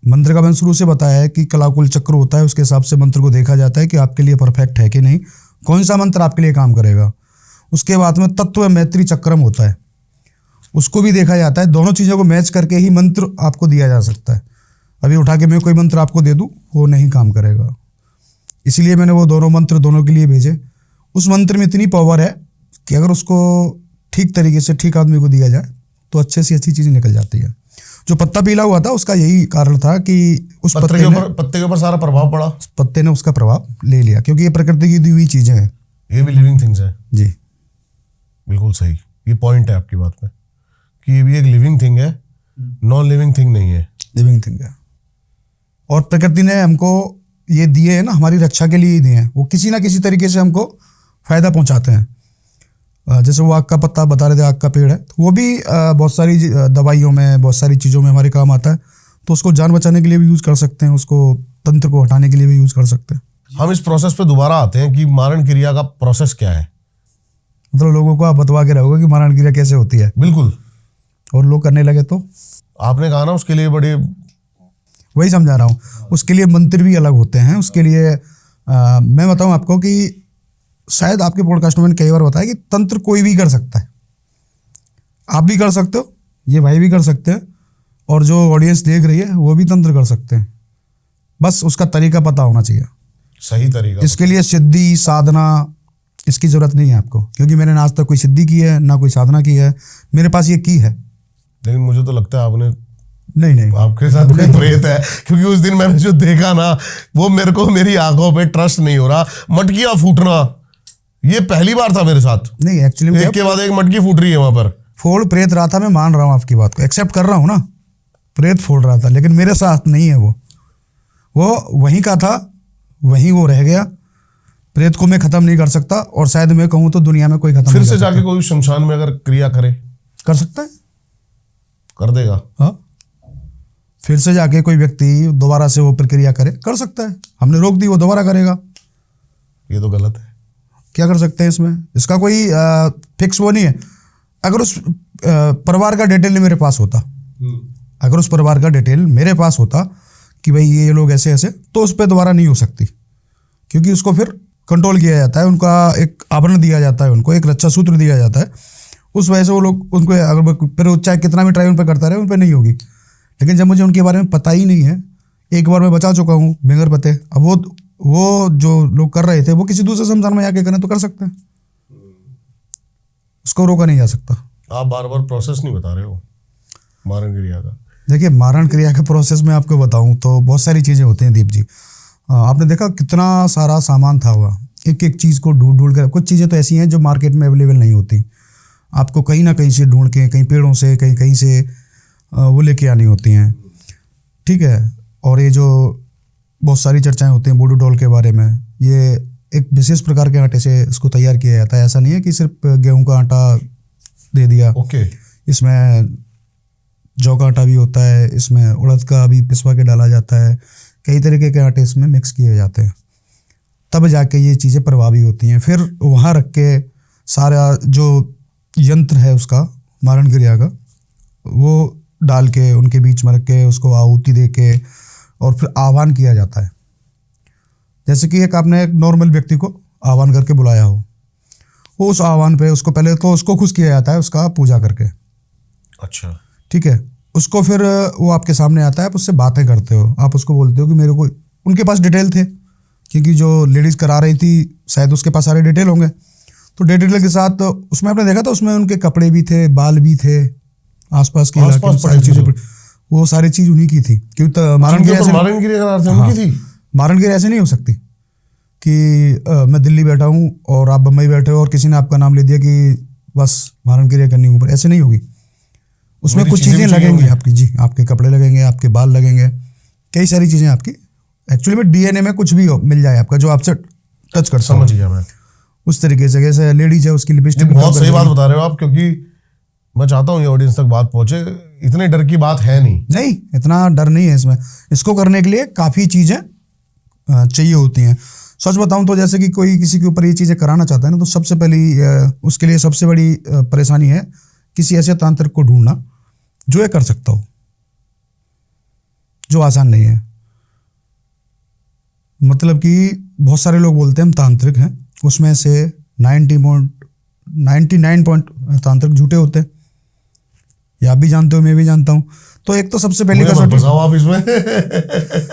मंत्र का मैंने शुरू से बताया है कि कलाकुल चक्र होता है, उसके हिसाब से मंत्र को देखा जाता है कि आपके लिए परफेक्ट है कि नहीं, कौन सा मंत्र आपके लिए काम करेगा। उसके बाद में तत्व मैत्री चक्रम होता है, उसको भी देखा जाता है। दोनों चीज़ों को मैच करके ही मंत्र आपको दिया जा सकता है। अभी उठा के मैं कोई मंत्र आपको दे दूँ, वो नहीं काम करेगा। इसीलिए मैंने वो दोनों मंत्र दोनों के लिए भेजे। उस मंत्र में इतनी पावर है कि अगर उसको ठीक तरीके से ठीक आदमी को दिया जाए तो अच्छे से अच्छी चीज़ें निकल जाती है। जो पत्ता पीला हुआ था उसका यही कारण था कि उस पत्ते के ऊपर सारा प्रभाव पड़ा। पत्ते ने उसका प्रभाव ले लिया, क्योंकि ये प्रकृति की दी हुई चीज़ें हैं। ये भी लिविंग थिंग्स है जी, बिल्कुल सही। ये पॉइंट है आपकी बात में कि ये भी एक लिविंग थिंग है, नॉन लिविंग थिंग नहीं है, लिविंग थिंग है। और प्रकृति ने हमको ये दिए हैं ना, हमारी रक्षा के लिए ही दिए हैं। वो किसी ना किसी तरीके से हमको फायदा पहुंचाते हैं। जैसे वो आग का पत्ता बता रहे थे, आग का पेड़ है, तो वो भी बहुत सारी दवाइयों में, बहुत सारी चीज़ों में हमारे काम आता है। तो उसको जान बचाने के लिए भी यूज़ कर सकते हैं, उसको तंत्र को हटाने के लिए भी यूज़ कर सकते हैं। हम इस प्रोसेस पे दोबारा आते हैं कि मारण क्रिया का प्रोसेस क्या है। मतलब लोगों को आप बतवा के रहोगे कि मारण क्रिया कैसे होती है। बिल्कुल। और लोग करने लगे तो आपने कहा ना उसके लिए बड़े, वही समझा रहा हूँ, उसके लिए मंत्र भी अलग होते हैं। उसके लिए मैं बताऊँ आपको कि शायद आपके पॉडकास्ट में मैंने कई बार बताया कि तंत्र कोई भी कर सकता है। आप भी कर सकते हो, ये भाई भी कर सकते हैं, और जो ऑडियंस देख रही है वो भी तंत्र कर सकते हैं। बस उसका तरीका पता होना चाहिए, सही तरीका। इसके लिए सिद्धि साधना इसकी ज़रूरत नहीं है आपको, क्योंकि मैंने आज तक कोई सिद्धि की है ना कोई साधना की है। मेरे पास ये की है। लेकिन मुझे तो लगता है आपने, नहीं आपके साथ कोई प्रेत है, क्योंकि उस दिन मैंने जो देखा ना, वो मेरे को मेरी आंखों पे ट्रस्ट नहीं हो रहा। मटकियां फूटना ये पहली बार था मेरे साथ। नहीं, एक्चुअली एक के बाद एक मटकी फूट रही है वहां पर। फोड़ प्रेत रहा था, मैं मान रहा हूँ आपकी बात को, एक्सेप्ट कर रहा हूँ ना, प्रेत फोड़ रहा था, लेकिन मेरे साथ नहीं है। वो वहीं का था, वहीं वो रह गया। प्रेत को मैं खत्म नहीं कर सकता, और शायद मैं कहूँ तो दुनिया में कोई खत्म फिर नहीं से कर जाके कोई शमशान में अगर क्रिया करे, कर सकता है, कर देगा। हाँ, फिर से जाके कोई व्यक्ति दोबारा से वो प्रक्रिया करे, कर सकता है। हमने रोक दी, वो दोबारा करेगा। ये तो गलत है। क्या कर सकते हैं इसमें? इसका कोई फिक्स वो नहीं है। अगर उस परिवार का डिटेल मेरे पास होता, अगर उस परिवार का डिटेल मेरे पास होता कि भाई ये लोग ऐसे ऐसे, तो उस पर दोबारा नहीं हो सकती, क्योंकि उसको फिर कंट्रोल किया जाता है। उनका एक आवरण दिया जाता है, उनको एक रक्षा सूत्र दिया जाता है। उस वजह से वो लोग उनको, अगर फिर चाहे कितना भी ट्राई उन पर करता रहे, उन पर नहीं होगी। लेकिन जब मुझे उनके बारे में पता ही नहीं है, एक बार मैं बचा चुका हूँ बगैर पते, अब वो जो लोग कर रहे थे वो किसी दूसरे शमशान में जाके करें तो कर सकते हैं, उसको रोका नहीं जा सकता। आप बार बार प्रोसेस नहीं बता रहे हो मारण क्रिया का। देखिए, मारण क्रिया के प्रोसेस में आपको बताऊं तो बहुत सारी चीज़ें होती हैं दीप जी। आपने देखा कितना सारा सामान था हुआ। एक एक चीज़ को ढूंढ ढूंढ कर, कुछ चीज़ें तो ऐसी हैं जो मार्केट में अवेलेबल नहीं होती, आपको कहीं ना कहीं से ढूंढ के, कहीं पेड़ों से, कहीं कहीं से वो लेके आनी होती हैं, ठीक है। और ये जो बहुत सारी चर्चाएं होती हैं वुडू डॉल के बारे में, ये एक विशेष प्रकार के आटे से इसको तैयार किया जाता है। ऐसा नहीं है कि सिर्फ गेहूं का आटा दे दिया, ओके। इसमें जौ का आटा भी होता है, इसमें उड़द का भी पिसवा के डाला जाता है, कई तरीके के आटे इसमें मिक्स किए जाते हैं, तब जाके ये चीज़ें प्रभावी होती हैं। फिर वहाँ रख के सारा जो यंत्र है उसका, मारण क्रिया का, वो डाल के उनके बीच में रख के उसको आहुति दे के और फिर आह्वान किया जाता है। जैसे कि एक आपने एक नॉर्मल व्यक्ति को आह्वान करके बुलाया हो, वो उस आह्वान पे उसको पहले तो उसको खुश किया जाता है, उसका पूजा करके, अच्छा, ठीक है। उसको फिर वो आपके सामने आता है, आप उससे बातें करते हो, आप उसको बोलते हो कि मेरे को, उनके पास डिटेल थे क्योंकि जो लेडीज़ करा रही थी शायद उसके पास सारे डिटेल होंगे, तो डिटेल के साथ उसमें आपने देखा था उसमें उनके कपड़े भी थे, बाल भी थे, आसपास के इलाके में सारी चीज़ें, वो सारी चीज़ उन्हीं की थी। क्योंकि मारण गिरी उनकी थी। मारण गिरी ऐसे नहीं हो सकती कि मैं दिल्ली बैठा हूँ और आप बम्बई बैठे हो और किसी ने आपका नाम ले दिया कि बस मारण क्रिया करनी ऊपर, ऐसे नहीं होगी। उसमें कुछ चीज़ें लगेंगी आपकी, जी, आपके कपड़े लगेंगे, आपके बाल लगेंगे, कई सारी चीज़ें आपकी, एक्चुअली में डीएनए में कुछ भी मिल जाए आपका जो आपसे टच कर, समझ गया मैं। उस तरीके से जैसे लेडीज है उसकी लिपस्टिक। बहुत सही बात बता रहे हो आप, क्योंकि मैं चाहता हूँ ये ऑडियंस तक बात पहुंचे। इतने डर की बात है नहीं, इतना डर नहीं है इसमें। इसको करने के लिए काफ़ी चीज़ें चाहिए होती हैं। सच बताऊं तो जैसे कि कोई किसी के ऊपर ये चीज़ें कराना चाहता है ना, तो सबसे पहली उसके लिए सबसे बड़ी परेशानी है किसी ऐसे तांत्रिक को ढूंढना जो ये कर सकता हो, जो आसान नहीं है। मतलब कि बहुत सारे लोग बोलते हैं हम तांत्रिक हैं, उसमें से 99 तांत्रिक झूठे होते हैं, या आप भी जानते हो, मैं भी जानता हूं। तो एक तो सबसे पहली कसौटी आप इसमें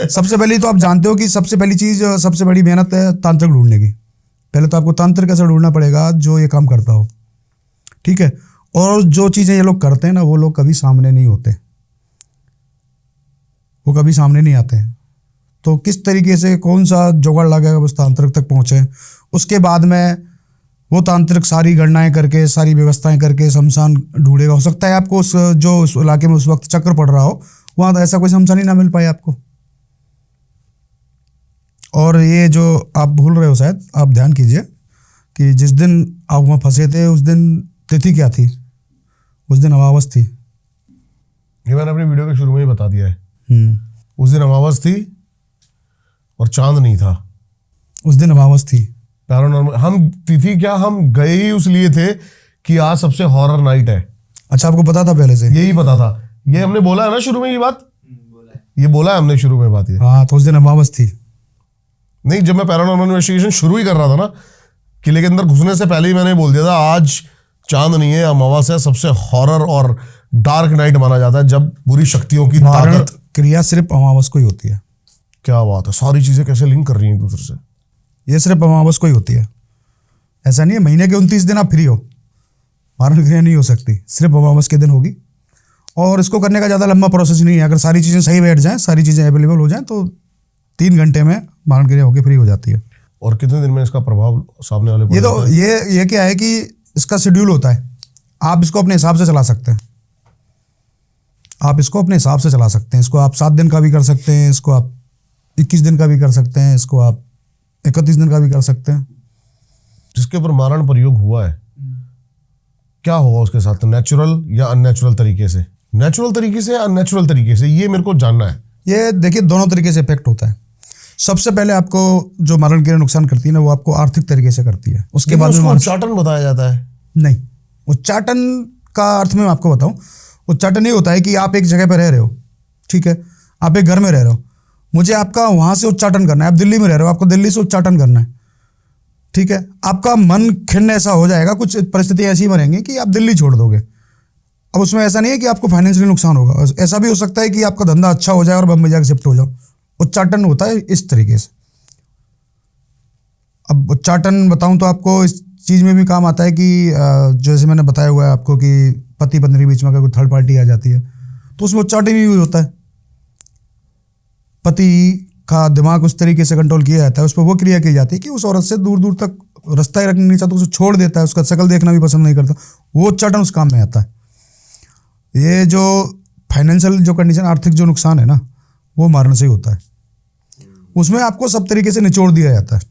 सबसे पहली तो आप जानते हो कि सबसे पहली चीज़, सबसे बड़ी मेहनत है तांत्रिक ढूंढने की। पहले तो आपको तांत्रिक ऐसा ढूंढना पड़ेगा जो ये काम करता हो, ठीक है। और जो चीज़ें ये लोग करते हैं ना, वो लोग कभी सामने नहीं होते, वो कभी सामने नहीं आते हैं। तो किस तरीके से कौन सा जुगाड़ लगाकर उस तांत्रिक तक पहुँचे, उसके बाद में वो तांत्रिक सारी गणनाएं करके, सारी व्यवस्थाएं करके शमशान ढूंढेगा। हो सकता है आपको उस इलाके में उस वक्त चक्कर पड़ रहा हो, वहाँ तो ऐसा कोई शमशान ही ना मिल पाए आपको। और ये जो आप भूल रहे हो, शायद आप ध्यान कीजिए कि जिस दिन आप वहाँ फंसे थे उस दिन तिथि क्या थी, उस दिन अमावस थी। ये मैंने अपनी वीडियो के शुरू में ही बता दिया है। उस दिन अमावस थी और चांद नहीं था, उस दिन अमावस थी। पैरानॉर्मल हम तिथि क्या, हम गए ही उस लिए थे कि आज सबसे हॉरर नाइट है। अच्छा, आपको पता था पहले से? यही पता था, ये हमने बोला है ना शुरू में, ये बात ये बोला है हमने शुरू में बात ये। हाँ, तो उस दिन अमावस थी। नहीं, जब मैं पैरानॉर्मल इन्वेस्टिगेशन शुरू ही कर रहा था ना, किले के अंदर घुसने से पहले ही मैंने बोल दिया था आज चांद नहीं है, अमावस है, सबसे हॉरर और डार्क नाइट माना जाता है जब बुरी शक्तियों की ताकत। क्रिया सिर्फ अमावस को ही होती है। क्या बात है, सारी चीजें कैसे लिंक कर रही हैं एक दूसरे से। ये सिर्फ अमावस को ही होती है, ऐसा नहीं है महीने के 29 दिन आप फ्री हो, मारण क्रिया नहीं हो सकती, सिर्फ अमावस के दिन होगी। और इसको करने का ज़्यादा लंबा प्रोसेस नहीं है, अगर सारी चीज़ें सही बैठ जाएं, सारी चीज़ें अवेलेबल हो जाएं, तो 3 घंटे में मारण क्रिया होकर फ्री हो जाती है। और कितने दिन में इसका प्रभाव सामने वाले ये तो ये क्या है कि इसका शेड्यूल होता है, आप इसको अपने हिसाब से चला सकते हैं, आप इसको अपने हिसाब से चला सकते हैं। इसको आप 7 दिन का भी कर सकते हैं, इसको आप 21 दिन का भी कर सकते हैं, इसको आप 31 दिन का भी कर सकते हैं। जिसके ऊपर मारण प्रयोग हुआ है, क्या होगा उसके साथ, नेचुरल या अननेचुरल तरीके से? नेचुरल तरीके से या अननेचुरल तरीके से, ये मेरे को जानना है। ये देखिए, दोनों तरीके से इफेक्ट होता है। सबसे पहले आपको जो मारण क्रिया नुकसान करती है ना, वो आपको आर्थिक तरीके से करती है। उसके बाद में उच्चाटन बताया जाता है। नहीं, उच्चाटन का अर्थ में आपको बताऊं, उच्चाटन ये होता है कि आप एक जगह पर रह रहे हो, ठीक है, आप एक घर में रह रहे हो, मुझे आपका वहां से उच्चाटन करना है। आप दिल्ली में रह रहे हो, आपको दिल्ली से उच्चाटन करना है, ठीक है। आपका मन खिन्न ऐसा हो जाएगा, कुछ परिस्थितियां ऐसी बनेंगी कि आप दिल्ली छोड़ दोगे। अब उसमें ऐसा नहीं है कि आपको फाइनेंशियली नुकसान होगा, ऐसा भी हो सकता है कि आपका धंधा अच्छा हो जाए और बम्बई जाकर शिफ्ट हो जाओ। उच्चाटन होता है इस तरीके से। अब उच्चाटन बताऊं तो आपको इस चीज़ में भी काम आता है कि जैसे मैंने बताया हुआ है आपको कि पति पत्नी के बीच में अगर कोई थर्ड पार्टी आ जाती है तो उसमें उच्चाटन ही होता है। पति का दिमाग उस तरीके से कंट्रोल किया जाता है, उस पर वो क्रिया की जाती है कि उस औरत से दूर दूर तक रास्ता ही रखना नहीं चाहता, उसे छोड़ देता है, उसका शक्ल देखना भी पसंद नहीं करता, वो चटन उस काम में आता है। ये जो फाइनेंशियल जो कंडीशन, आर्थिक जो नुकसान है ना, वो मारने से ही होता है। उसमें आपको सब तरीके से निचोड़ दिया जाता है।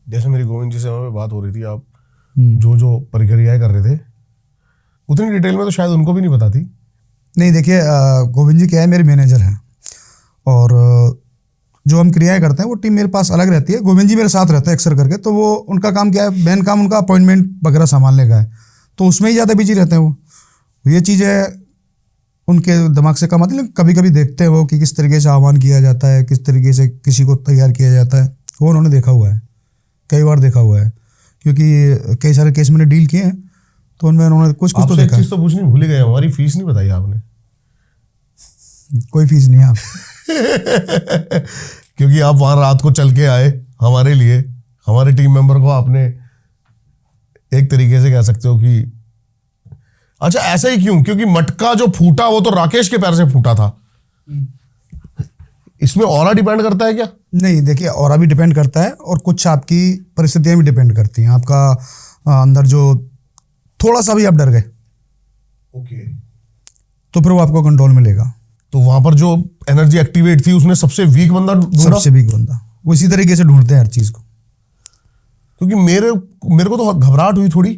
जैसे मेरी गोविंद जी से वहाँ पे बात हो रही थी, आप जो जो प्रक्रियाएं कर रहे थे उतनी डिटेल में तो शायद उनको भी नहीं पता थी। नहीं देखिए, गोविंद जी क्या है, मेरे मैनेजर हैं, और जो हम क्रियाएं करते हैं वो टीम मेरे पास अलग रहती है। गोविंद जी मेरे साथ रहते हैं अक्सर करके, तो वो उनका काम क्या है, मेन काम उनका अपॉइंटमेंट वगैरह संभालने का है, तो उसमें ही ज़्यादा बिजी रहते हैं वो। ये चीज़ें उनके दिमाग से कम आती है, लेकिन कभी कभी देखते हैं वो कि किस तरीके से आह्वान किया जाता है, किस तरीके से किसी को तैयार किया जाता है, वो उन्होंने देखा हुआ है, कई बार देखा हुआ है, क्योंकि कई सारे केस मैंने डील किए हैं, तो उनमें उन्होंने कुछ तो आपसे एक देखा। चीज तो पूछनी भूल ही गए, हमारी फीस नहीं बताई आपने। कोई फीस नहीं है आप क्योंकि आप वहां रात को चल के आए हमारे लिए, हमारे टीम मेंबर को आपने एक तरीके से कह सकते हो कि अच्छा ऐसा ही क्यों, क्योंकि मटका जो फूटा वो तो राकेश के पैर से फूटा था। इसमें ऑरा डिपेंड करता है क्या? नहीं देखिए, ऑरा भी डिपेंड करता है और कुछ आपकी परिस्थितियां भी डिपेंड करती हैं। आपका अंदर जो थोड़ा सा भी आप डर गए ओके, तो फिर वो आपको कंट्रोल में लेगा। तो वहां पर जो एनर्जी एक्टिवेट थी उसमें सबसे वीक बंदा ढूंढा? सबसे वीक बंदा, वो इसी तरीके से ढूंढते हैं हर चीज को। क्योंकि मेरे को तो घबराहट हुई थोड़ी,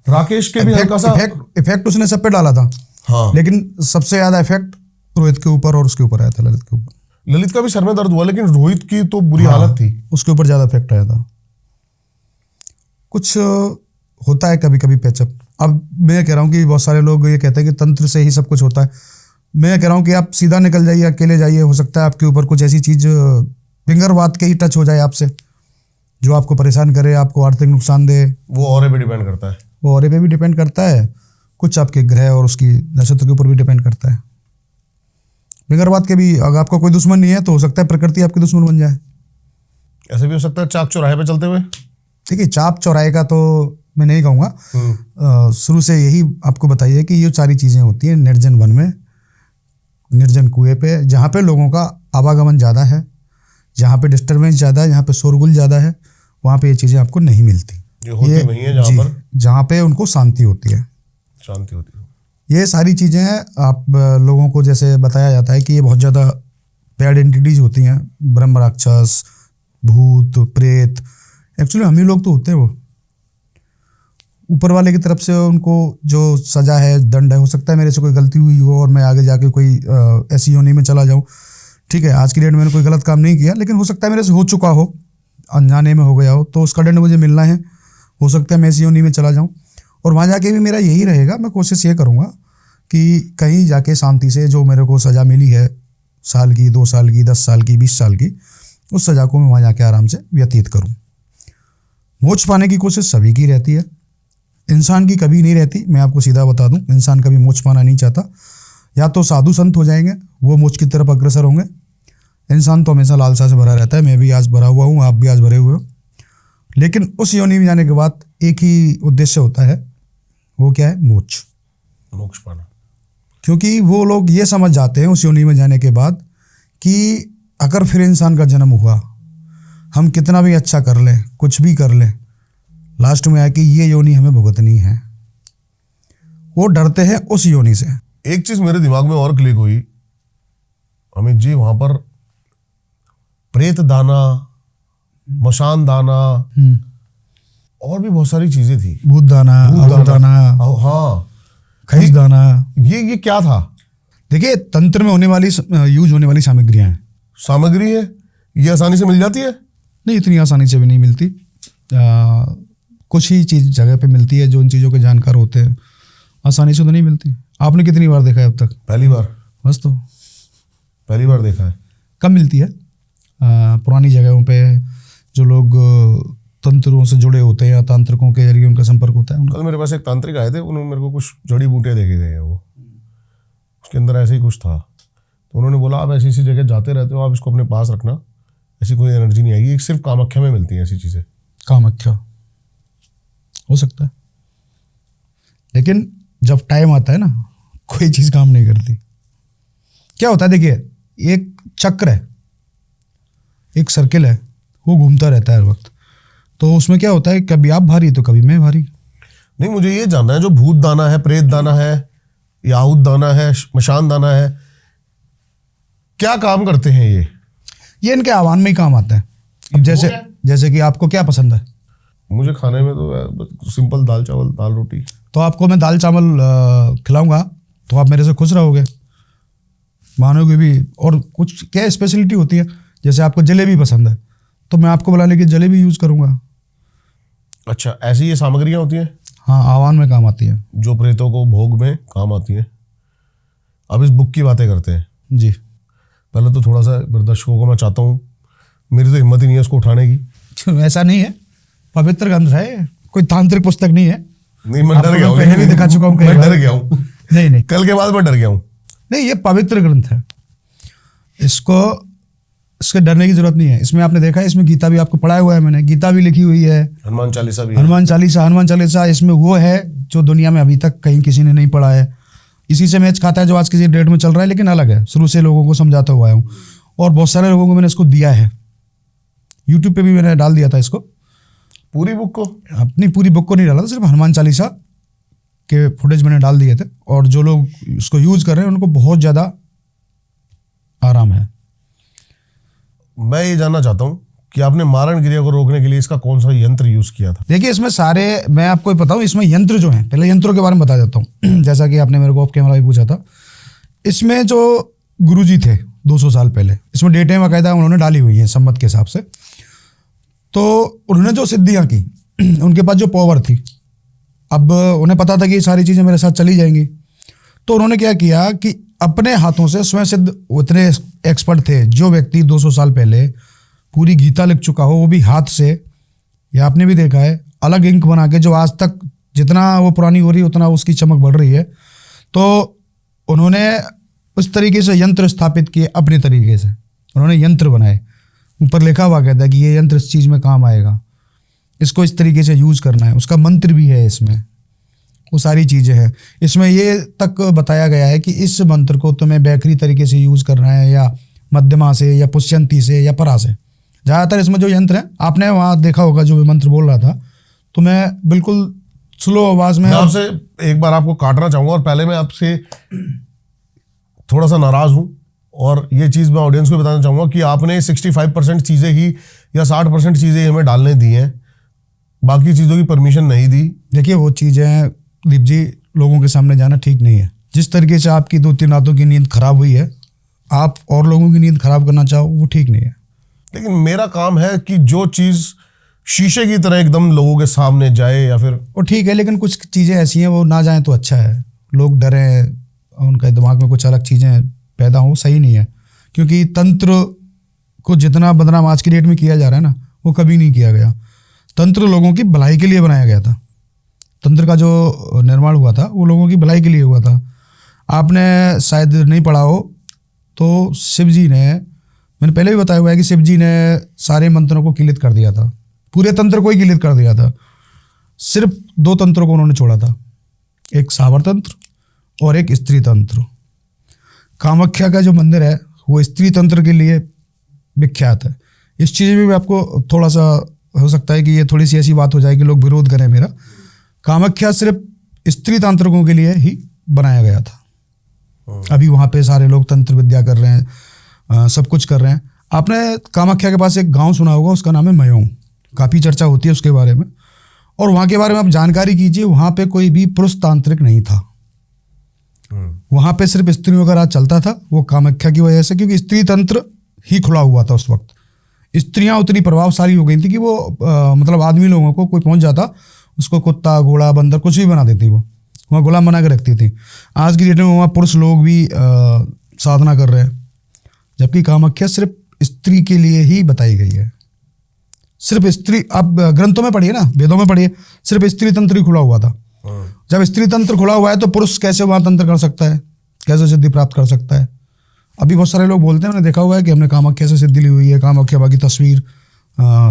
राकेश के भी हल्का सा इफेक्ट उसने सब पे डाला था, हाँ, लेकिन सबसे ज्यादा इफेक्ट रोहित के ऊपर और उसके ऊपर आया था, ललित के ऊपर। ललित का भी सर में दर्द हुआ, लेकिन रोहित की तो बुरी हालत थी, उसके ऊपर ज्यादा इफेक्ट आया था। कुछ होता है कभी कभी पैचअप। अब मैं कह रहा हूँ कि बहुत सारे लोग ये कहते हैं कि तंत्र से ही सब कुछ होता है। मैं कह रहा हूँ कि आप सीधा निकल जाइए, अकेले जाइए, हो सकता है आपके ऊपर कुछ ऐसी चीज फिंगरवाद के ही टच हो जाए आपसे, जो आपको परेशान करे, आपको आर्थिक नुकसान दे। वो औरे पे डिपेंड करता है, वो औरे पे भी डिपेंड करता है, कुछ आपके ग्रह और उसकी नक्षत्र के ऊपर भी डिपेंड करता है। फिंगरवाद के भी, अगर आपका कोई दुश्मन नहीं है तो हो सकता है प्रकृति आपकी दुश्मन बन जाए। ऐसे भी हो सकता है चाक चौराहे पे चलते हुए। देखिए, चाप चौराहे का तो मैं नहीं कहूँगा, शुरू से यही आपको बताइए कि ये सारी चीज़ें होती हैं निर्जन वन में, निर्जन कुएं पे, जहाँ पे लोगों का आवागमन ज़्यादा है, जहाँ पे डिस्टर्बेंस ज़्यादा है, जहाँ पे शोरगुल ज़्यादा है, वहाँ पे ये चीज़ें आपको नहीं मिलती। ये होती वही है जहाँ पे उनको शांति होती है, शांति होती है। ये सारी चीज़ें हैं। आप लोगों को जैसे बताया जाता है कि ये बहुत ज़्यादा बैड एंटिटीज होती हैं, ब्रह्म राक्षस, भूत, प्रेत। एक्चुअली हम ही लोग तो होते हैं वो। ऊपर वाले की तरफ से उनको जो सजा है, दंड है, हो सकता है मेरे से कोई गलती हुई हो और मैं आगे जाके कोई ऐसी योनि में चला जाऊं। ठीक है, आज की डेट में मैंने कोई गलत काम नहीं किया, लेकिन हो सकता है मेरे से हो चुका हो, अनजाने में हो गया हो, तो उसका दंड मुझे मिलना है। हो सकता है मैं ऐसी योनि में चला जाऊँ, और वहाँ जाके भी मेरा यही रहेगा, मैं कोशिश ये करूँगा कि कहीं जाके शांति से जो मेरे को सज़ा मिली है, साल की, 2 साल की, 10 साल की, 20 साल की, उस सज़ा को मैं वहाँ जाके आराम से व्यतीत करूँ। मोक्ष पाने की कोशिश सभी की रहती है, इंसान की कभी नहीं रहती। मैं आपको सीधा बता दूं, इंसान कभी मोक्ष पाना नहीं चाहता। या तो साधु संत हो जाएंगे, वो मोक्ष की तरफ अग्रसर होंगे। इंसान तो हमेशा लालसा से भरा रहता है, मैं भी आज भरा हुआ हूँ, आप भी आज भरे हुए हो। लेकिन उस योनि में जाने के बाद एक ही उद्देश्य होता है, वो क्या है? मोक्ष, मोक्ष पाना। क्योंकि वो लोग ये समझ जाते हैं उस योनि में जाने के बाद कि अगर फिर इंसान का जन्म हुआ, हम कितना भी अच्छा कर लें, कुछ भी कर लें, लास्ट में आके ये योनि हमें भुगतनी है। वो डरते हैं उस योनि से। एक चीज मेरे दिमाग में और क्लिक हुई अमित जी, वहां पर प्रेत दाना, मशान दाना और भी बहुत सारी चीजें थी, भूत दाना, अवध दाना, हाँ, खैज दाना। ये क्या था? देखिए, तंत्र में होने वाली यूज होने वाली सामग्रियां हैं। सामग्री है, ये आसानी से मिल जाती है? नहीं, इतनी आसानी से भी नहीं मिलती। कुछ ही चीज जगह पे मिलती है, जो उन चीज़ों के जानकार होते हैं। आसानी से तो नहीं मिलती। आपने कितनी बार देखा है अब तक? पहली बार। बस तो पहली बार देखा है। कम मिलती है। पुरानी जगहों पे जो लोग तंत्रों से जुड़े होते हैं या तांत्रिकों के जरिए उनका संपर्क होता है। कल मेरे पास एक तांत्रिक आए थे, उन्होंने मेरे को कुछ जड़ी बूटियाँ देके गए हैं, वो उसके अंदर ऐसे ही कुछ था। तो उन्होंने बोला आप ऐसी ऐसी जगह जाते रहते हो, आप इसको अपने पास रखना, ऐसी कोई एनर्जी नहीं आएगी। सिर्फ कामाख्या में मिलती हैं ऐसी चीज़ें। कामाख्या हो सकता है, लेकिन जब टाइम आता है ना, कोई चीज़ काम नहीं करती। क्या होता है, देखिए, एक चक्र है, एक सर्किल है, वो घूमता रहता है हर वक्त। तो उसमें क्या होता है, कभी आप भारी तो कभी मैं भारी। नहीं, मुझे ये जानना है, जो भूत दाना है, प्रेत दाना है, याहूत दाना है, श्मशान दाना है, क्या काम करते हैं ये इनके आह्वान में ही काम आता है। अब जैसे कि आपको क्या पसंद है? मुझे खाने में तो सिंपल दाल चावल, दाल रोटी। तो आपको मैं दाल चावल खिलाऊंगा तो आप मेरे से खुश रहोगे, मानोगे भी। और कुछ क्या स्पेशलिटी होती है, जैसे आपको जलेबी पसंद है तो मैं आपको बुलाने की जलेबी यूज़ करूंगा। अच्छा, ऐसी ये सामग्रियां होती हैं? हाँ, आह्वान में काम आती है, जो प्रेतों को भोग में काम आती हैं। अब इस बुक की बातें करते हैं जी। पहले तो थोड़ा सा दर्शकों को मैं चाहता हूँ, मेरी तो हिम्मत ही नहीं है इसको उठाने की। ऐसा नहीं है, पवित्र ग्रंथ है, कोई तांत्रिक पुस्तक नहीं है। नहीं, मैं डर गया हूँ, पहले भी दिखा चुका हूँ, मैं डर गया हूँ। नहीं, कल के बाद मैं डर गया हूँ। नहीं, ये पवित्र ग्रंथ है, इसके डरने की जरूरत नहीं है। इसमें आपने देखा है, इसमें गीता भी आपको पढ़ाया हुआ है, मैंने गीता भी लिखी हुई है, हनुमान चालीसा भी है। हनुमान चालीसा इसमें वो है जो दुनिया में अभी तक कहीं किसी ने नहीं पढ़ा है। इसी से मैच खाता है जो आज की डेट में चल रहा है, लेकिन अलग है, शुरू से लोगों को समझाता हुआ हूँ और बहुत सारे लोगों को मैंने इसको दिया है। यूट्यूब पे भी मैंने डाल दिया था इसको, पूरी बुक को। अपनी पूरी बुक को नहीं डाला था, सिर्फ हनुमान चालीसा के फुटेज मैंने डाल दिए थे। और जो लोग इसको यूज कर रहे हैं उनको बहुत ज़्यादा आराम है। मैं ये जानना चाहता हूँ कि आपने मारण क्रिया को रोकने के लिए इसका कौन सा यंत्र यूज किया था? देखिए, इसमें सारे, मैं आपको बताऊं, इसमें यंत्र जो हैं, पहले यंत्रों के बारे में बता देता हूँ। जैसा कि आपने मेरे को ऑफ कैमरा भी पूछा था, इसमें जो गुरुजी थे 200 साल पहले, इसमें डेटें बाकायदा उन्होंने डाली हुई हैं सम्मत के हिसाब से। तो उन्होंने जो सिद्धियाँ की, उनके पास जो पावर थी, अब उन्हें पता था कि ये सारी चीज़ें मेरे साथ चली जाएंगी, तो उन्होंने क्या किया कि अपने हाथों से स्वयं सिद्ध, उतने एक्सपर्ट थे, जो व्यक्ति 200 साल पहले पूरी गीता लिख चुका हो, वो भी हाथ से, या आपने भी देखा है, अलग इंक बना के, जो आज तक जितना वो पुरानी हो रही है उतना उसकी चमक बढ़ रही है। तो उन्होंने उस तरीके से यंत्र स्थापित किए, अपने तरीके से उन्होंने यंत्र बनाए। ऊपर लिखा हुआ कहता है कि ये यंत्र इस चीज़ में काम आएगा, इसको इस तरीके से यूज़ करना है, उसका मंत्र भी है इसमें, वो सारी चीज़ें हैं इसमें। ये तक बताया गया है कि इस मंत्र को तुम्हें बैकरी तरीके से यूज़ करना है, या मध्यमा से, या पुष्यंती से, या परा से। ज़्यादातर इसमें जो यंत्र है, आपने वहाँ देखा होगा जो मैं मंत्र बोल रहा था, तो मैं बिल्कुल स्लो आवाज़ में आपसे एक बार आपको काटना चाहूँगा, और पहले मैं आपसे थोड़ा सा नाराज़ हूँ, और ये चीज़ मैं ऑडियंस को बताना चाहूँगा कि आपने 65% चीज़ें ही या 60% चीज़ें हमें डालने दी हैं, बाकी चीज़ों की परमिशन नहीं दी। देखिए, वो चीज़ें दीप जी, लोगों के सामने जाना ठीक नहीं है। जिस तरीके से आपकी 2-3 रातों की नींद खराब हुई है, आप और लोगों की नींद खराब करना चाहो, वो ठीक नहीं है। लेकिन मेरा काम है कि जो चीज़ शीशे की तरह एकदम लोगों के सामने जाए, या फिर वो ठीक है, लेकिन कुछ चीज़ें ऐसी हैं वो ना जाएं तो अच्छा है। लोग डरें, उनके दिमाग में कुछ अलग चीज़ें पैदा हो, सही नहीं है। क्योंकि तंत्र को जितना बदनाम आज की डेट में किया जा रहा है ना, वो कभी नहीं किया गया। तंत्र लोगों की भलाई के लिए बनाया गया था। तंत्र का जो निर्माण हुआ था वो लोगों की भलाई के लिए हुआ था। आपने शायद नहीं पढ़ा हो तो शिव जी ने, मैंने पहले भी बताया हुआ है कि शिव जी ने सारे मंत्रों को किलित कर दिया था, पूरे तंत्र को ही किलित कर दिया था। सिर्फ 2 तंत्रों को उन्होंने छोड़ा था, एक सावर तंत्र और एक स्त्री तंत्र। कामाख्या का जो मंदिर है वो स्त्री तंत्र के लिए विख्यात है। इस चीज़ में भी आपको थोड़ा सा हो सकता है कि ये थोड़ी सी ऐसी बात हो जाए कि लोग विरोध करें मेरा। कामाख्या सिर्फ स्त्री तांत्रिकों के लिए ही बनाया गया था। अभी वहाँ पे सारे लोग तंत्र विद्या कर रहे हैं, सब कुछ कर रहे हैं। आपने कामाख्या के पास एक गांव सुना होगा, उसका नाम है मयोंग, काफ़ी चर्चा होती है उसके बारे में, और वहाँ के बारे में आप जानकारी कीजिए। वहाँ पे कोई भी पुरुष तांत्रिक नहीं था, वहाँ पे सिर्फ स्त्रियों का राज चलता था। वो कामाख्या की वजह से, क्योंकि स्त्री तंत्र ही खुला हुआ था उस वक्त। स्त्रियाँ उतनी प्रभावशाली हो गई थी कि वो मतलब आदमी लोगों को कोई पहुँच जाता, उसको कुत्ता, घोड़ा, बंदर कुछ भी बना देती, वो वहाँ गुलाम बना के रखती थी। आज की डेट में वहाँ पुरुष लोग भी साधना कर रहे हैं, जबकि कामाख्या सिर्फ स्त्री के लिए ही बताई गई है। सिर्फ स्त्री, आप ग्रंथों में पढ़िए ना, वेदों में पढ़िए, सिर्फ स्त्री तंत्र ही खुला हुआ था। जब स्त्री तंत्र खुला हुआ है तो पुरुष कैसे वहाँ तंत्र कर सकता है, कैसे सिद्धि प्राप्त कर सकता है? अभी बहुत सारे लोग बोलते हैं, मैंने देखा हुआ है कि हमने कामाख्या से सिद्धि ली हुई है, कामाख्या बाकी तस्वीर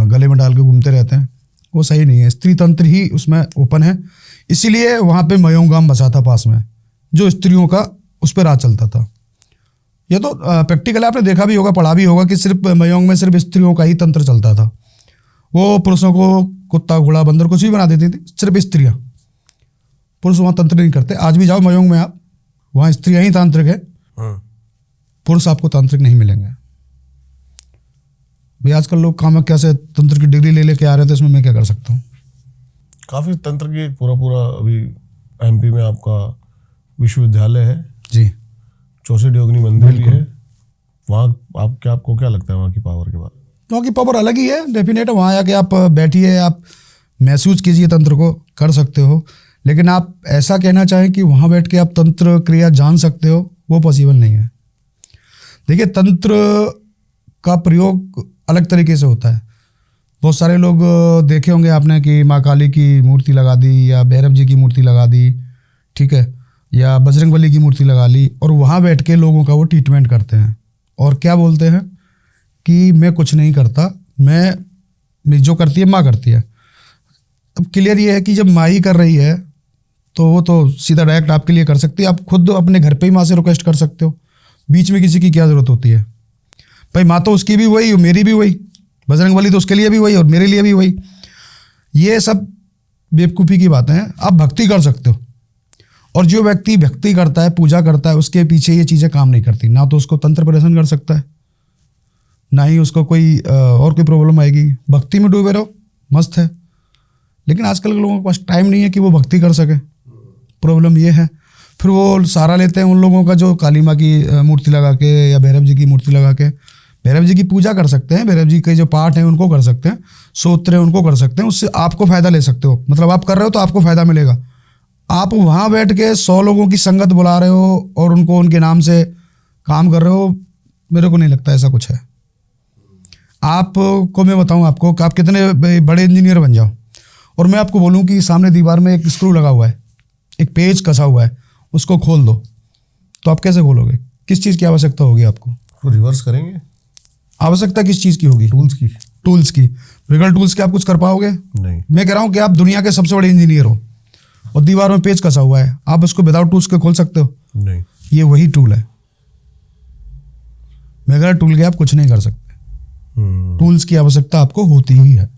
गले में डाल के घूमते रहते हैं, वो सही नहीं है। स्त्री तंत्र ही उसमें ओपन है, इसीलिए वहाँ पे मयोंग गांव बसा था पास में, जो स्त्रियों का उस पर राज चलता था। ये तो प्रैक्टिकल आपने देखा भी होगा, पढ़ा भी होगा कि सिर्फ मयोंग में सिर्फ स्त्रियों का ही तंत्र चलता था। वो पुरुषों को कुत्ता घोड़ा बंदर कुछ भी बना देती थी, सिर्फ स्त्रियाँ। पुरुष वहाँ तंत्र नहीं करते। आज भी जाओ मयोंग में आप, वहाँ स्त्रियाँ ही तांत्रिक है, पुरुष आपको तांत्रिक नहीं मिलेंगे। भाई आजकल लोग कामाख्या से तंत्र की डिग्री ले लेके आ रहे थे, इसमें मैं क्या कर सकता हूँ। काफी तंत्र की पूरा अभी एमपी में आपका विश्वविद्यालय है जी, चौसठ योगिनी मंदिर भी है वहाँ। आपको क्या लगता है वहाँ की पावर के बारे में? वहाँ की पावर अलग ही है, डेफिनेट है। वहाँ आके आप बैठिए, आप महसूस कीजिए तंत्र को, कर सकते हो। लेकिन आप ऐसा कहना चाहें कि वहाँ बैठ के आप तंत्र क्रिया जान सकते हो, वो पॉसिबल नहीं है। देखिए, तंत्र का प्रयोग अलग तरीके से होता है। बहुत सारे लोग देखे होंगे आपने कि माँ काली की मूर्ति लगा दी या भैरव जी की मूर्ति लगा दी, ठीक है, या बजरंगबली की मूर्ति लगा ली, और वहाँ बैठ के लोगों का वो ट्रीटमेंट करते हैं और क्या बोलते हैं कि मैं कुछ नहीं करता, मैं जो करती है माँ करती है। अब क्लियर ये है कि जब माँ ही कर रही है तो वो तो सीधा डायरेक्ट आपके लिए कर सकती है। आप खुद अपने घर पे ही माँ से रिक्वेस्ट कर सकते हो, बीच में किसी की क्या ज़रूरत होती है। भाई माँ तो उसकी भी वही, मेरी भी वही, बजरंगबली तो उसके लिए भी वही और मेरे लिए भी वही। ये सब बेवकूफ़ी की बातें हैं। आप भक्ति कर सकते हो, और जो व्यक्ति भक्ति करता है, पूजा करता है, उसके पीछे ये चीज़ें काम नहीं करती। ना तो उसको तंत्र परेशान कर सकता है, ना ही उसको कोई और कोई प्रॉब्लम आएगी। भक्ति में डूबे रहो, मस्त है। लेकिन आजकल के लोगों के पास टाइम नहीं है कि वो भक्ति कर सके, प्रॉब्लम ये है। फिर वो सहारा लेते हैं उन लोगों का जो काली माँ की मूर्ति लगा के या भैरव जी की मूर्ति लगा के। भैरव जी की पूजा कर सकते हैं, भैरव जी के जो पाठ हैं उनको कर सकते हैं, स्तोत्र हैं उनको कर सकते हैं, उससे आपको फ़ायदा ले सकते हो। मतलब आप कर रहे हो तो आपको फ़ायदा मिलेगा। आप वहाँ बैठ के 100 लोगों की संगत बुला रहे हो और उनको उनके नाम से काम कर रहे हो, मेरे को नहीं लगता ऐसा कुछ है। आपको मैं बताऊँ आपको कि आप कितने बड़े इंजीनियर बन जाओ और मैं आपको बोलूँ कि सामने दीवार में एक स्क्रू लगा हुआ है, एक पेज कसा हुआ है, उसको खोल दो, तो आप कैसे खोलोगे? किस चीज़ की आवश्यकता होगी आपको? तो रिवर्स करेंगे। आवश्यकता किस चीज़ की होगी? टूल्स की। बगैर टूल्स के आप कुछ कर पाओगे? नहीं। मैं कह रहा हूँ कि आप दुनिया के सबसे बड़े इंजीनियर हो और दीवार में पेज कसा हुआ है, आप उसको विदाउट टूल्स के खोल सकते हो? नहीं। ये वही टूल है। बगैर टूल के आप कुछ नहीं कर सकते। टूल्स की आवश्यकता आपको होती ही है।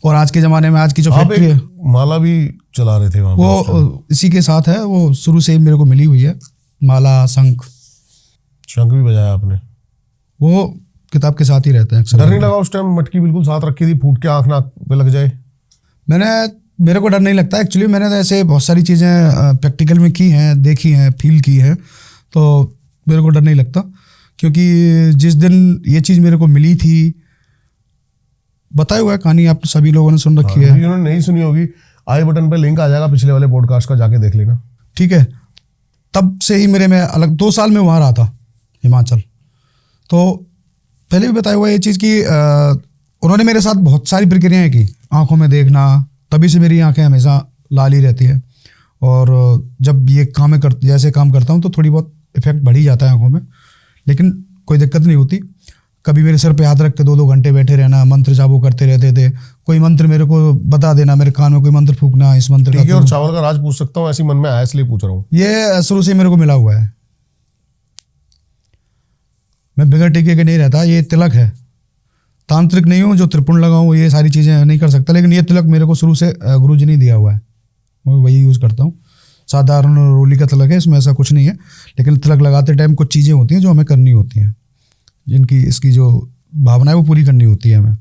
और आज के ज़माने में आज की जो फैक्ट्री है, माला भी चला रहे थे वहाँ, वो इसी के साथ है। वो शुरू से ही मेरे को मिली हुई है, माला, शंख भी बजाया आपने? वो किताब के साथ ही रहते हैं। डर नहीं लगा उस टाइम? मटकी बिल्कुल साथ रखी थी, फूट के आँख नाक पे लग जाए? मेरे को डर नहीं लगता एक्चुअली। मैंने तो ऐसे बहुत सारी चीज़ें प्रैक्टिकल में की हैं, देखी हैं, फील की हैं, तो मेरे को डर नहीं लगता। क्योंकि जिस दिन ये चीज़ मेरे को मिली थी, बताया हुआ है कहानी, आप सभी लोगों ने सुन रखी है। उन्होंने नहीं सुनी होगी, आई बटन पे लिंक आ जाएगा पिछले वाले पॉडकास्ट का, जाके देख लेना, ठीक है। तब से ही मेरे में अलग 2 साल में वहाँ रहा था हिमाचल, तो पहले भी बताया हुआ है ये चीज़ कि उन्होंने मेरे साथ बहुत सारी प्रक्रियाएं की। आंखों में देखना, तभी से मेरी आंखें हमेशा लाल ही रहती है। और जब ये जैसे काम करता हूँ तो थोड़ी बहुत इफेक्ट बढ़ ही जाता है आंखों में, लेकिन कोई दिक्कत नहीं होती। कभी मेरे सर पे हाथ रख के 2-2 घंटे बैठे रहना, मंत्र जापू करते रहते थे। कोई मंत्र मेरे को बता देना, मेरे कान में कोई मंत्र फूकना, इस मंत्र का। और चावल का राज पूछ सकता हूँ? ऐसी मन में आया इसलिए पूछ रहा हूँ। ये शुरू से मेरे को मिला हुआ है। मैं बिगड़ टीके के नहीं रहता, ये तिलक है। तांत्रिक नहीं हूँ जो त्रिपुण लगाऊँ, ये सारी चीज़ें नहीं कर सकता, लेकिन ये तिलक मेरे को शुरू से गुरुजी ने दिया हुआ है, मैं वही यूज़ करता हूँ। साधारण रोली का तिलक है, इसमें ऐसा कुछ नहीं है। लेकिन तिलक लगाते टाइम कुछ चीज़ें होती हैं जो हमें करनी होती हैं, जिनकी इसकी जो भावना है वो पूरी करनी होती है हमें,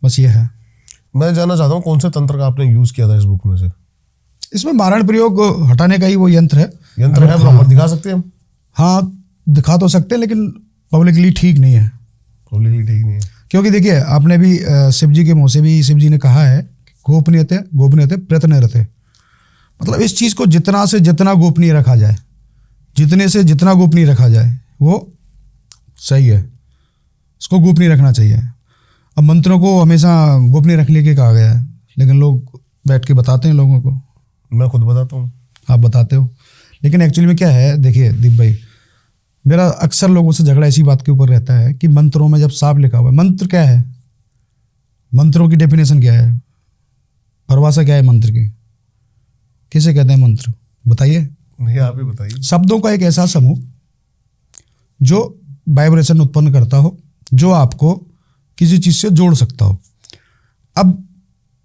बस ये है। मैं जानना चाहता हूँ कौन से तंत्र का आपने यूज़ किया था इस बुक में से? इसमें मारण प्रयोग हटाने का ही वो यंत्र है। यंत्र है, प्रॉपर दिखा सकते हैं हम? हाँ, दिखा तो सकते हैं, लेकिन पब्लिकली ठीक नहीं है। पब्लिकली ठीक नहीं है क्योंकि देखिए, आपने भी शिव जी के मुँह से भी शिव जी ने कहा है, गोपनीयते प्रयत्न रहते। मतलब इस चीज़ को जितना से जितना गोपनीय रखा जाए, जितने से जितना गोपनीय रखा जाए वो सही है। इसको गोपनीय रखना चाहिए। अब मंत्रों को हमेशा गोपनीय रखने के कहा गया है, लेकिन लोग बैठ के बताते हैं लोगों को। मैं खुद बताता हूँ, आप बताते हो, लेकिन एक्चुअली में क्या है, देखिए दीप भाई, मेरा अक्सर लोगों से झगड़ा इसी बात के ऊपर रहता है कि मंत्रों में जब साफ लिखा हुआ है, मंत्र क्या है, मंत्रों की डेफिनेशन क्या है, परिभाषा क्या है मंत्र की, किसे कहते हैं मंत्र, बताइए। नहीं, आप ही बताइए। शब्दों का एक ऐसा समूह जो वाइब्रेशन उत्पन्न करता हो, जो आपको किसी चीज़ से जोड़ सकता हो। अब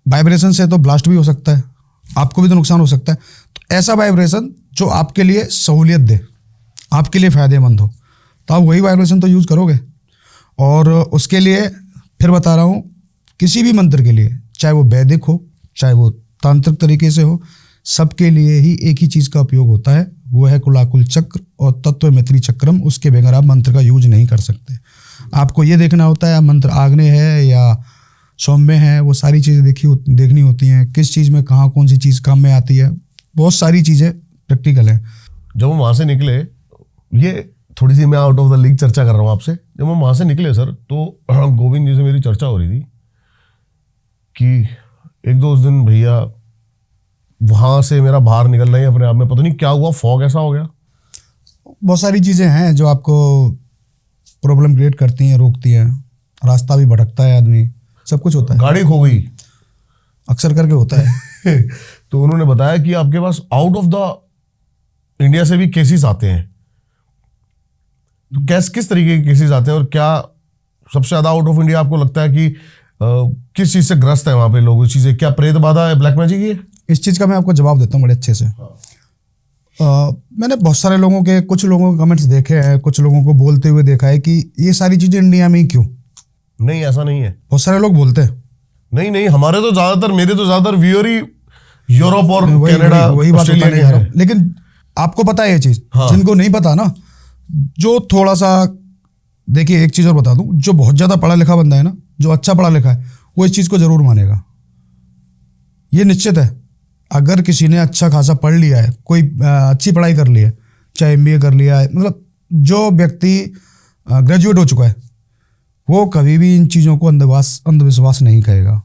वाइब्रेशन से तो ब्लास्ट भी हो सकता है, आपको भी तो नुकसान हो सकता है। तो ऐसा वाइब्रेशन जो आपके लिए सहूलियत दे, आपके लिए फ़ायदेमंद हो, तो आप वही वाइब्रेशन तो यूज़ करोगे। और उसके लिए फिर बता रहा हूँ, किसी भी मंत्र के लिए, चाहे वो वैदिक हो, चाहे वो तांत्रिक तरीके से हो, सबके लिए ही एक ही चीज़ का उपयोग होता है, वो है कुलाकुल चक्र और तत्व मैत्री चक्रम। उसके बगैर आप मंत्र का यूज नहीं कर सकते। आपको ये देखना होता है मंत्र आग्नेय है या सौम्य है, वो सारी चीज़ें देखनी होती हैं, किस चीज़ में कहाँ कौन सी चीज़ काम में आती है, बहुत सारी चीज़ें प्रैक्टिकल हैं। जब हम वहाँ से निकले, ये थोड़ी सी मैं आउट ऑफ द लीग चर्चा कर रहा हूँ आपसे, जब हम वहाँ से निकले सर, तो गोविंद जी से मेरी चर्चा हो रही थी कि एक दो उस दिन भैया वहाँ से मेरा बाहर निकल रही है अपने आप में, पता नहीं क्या हुआ, फॉग ऐसा हो गया। बहुत सारी चीज़ें हैं जो आपको प्रॉब्लम क्रिएट करती हैं, रोकती हैं, रास्ता भी भटकता है आदमी, सब कुछ होता है, गाड़ी खो गई अक्सर करके होता है। तो उन्होंने बताया कि आपके pass out of the India से भी केसेस आते हैं। तो किस तरीके के केसेस आते हैं और क्या सबसे ज्यादा आउट ऑफ इंडिया आपको लगता है कि किस चीज से ग्रस्त है वहां पे लोग? चीजें क्या प्रेत बाधा है, ब्लैक मैजिक है? इस चीज़ का मैं आपको जवाब देता हूँ बड़े अच्छे से। मैंने बहुत सारे लोगों के, कुछ लोगों के कमेंट्स देखे हैं, कुछ लोगों को बोलते हुए देखा है कि ये सारी चीज़ें इंडिया में ही क्यों। नहीं, ऐसा नहीं है। बहुत सारे लोग बोलते हैं। नहीं, हमारे तो ज्यादातर, मेरे तो ज्यादातर व्यूअर ही यूरोप और कनाडा, वही बात ऑस्ट्रेलिया बताने जा रहा हूँ। लेकिन आपको पता है ये चीज़, हाँ। जिनको नहीं पता ना, जो थोड़ा सा देखिए, एक चीज़ और बता दूं, जो बहुत ज़्यादा पढ़ा लिखा बंदा है ना, जो अच्छा पढ़ा लिखा है, वो इस चीज़ को जरूर मानेगा, ये निश्चित है। अगर किसी ने अच्छा खासा पढ़ लिया है, कोई अच्छी पढ़ाई कर ली है, चाहे MBA कर लिया है, मतलब जो व्यक्ति ग्रेजुएट हो चुका है, वो कभी भी इन चीज़ों को अंधविश्वास नहीं कहेगा।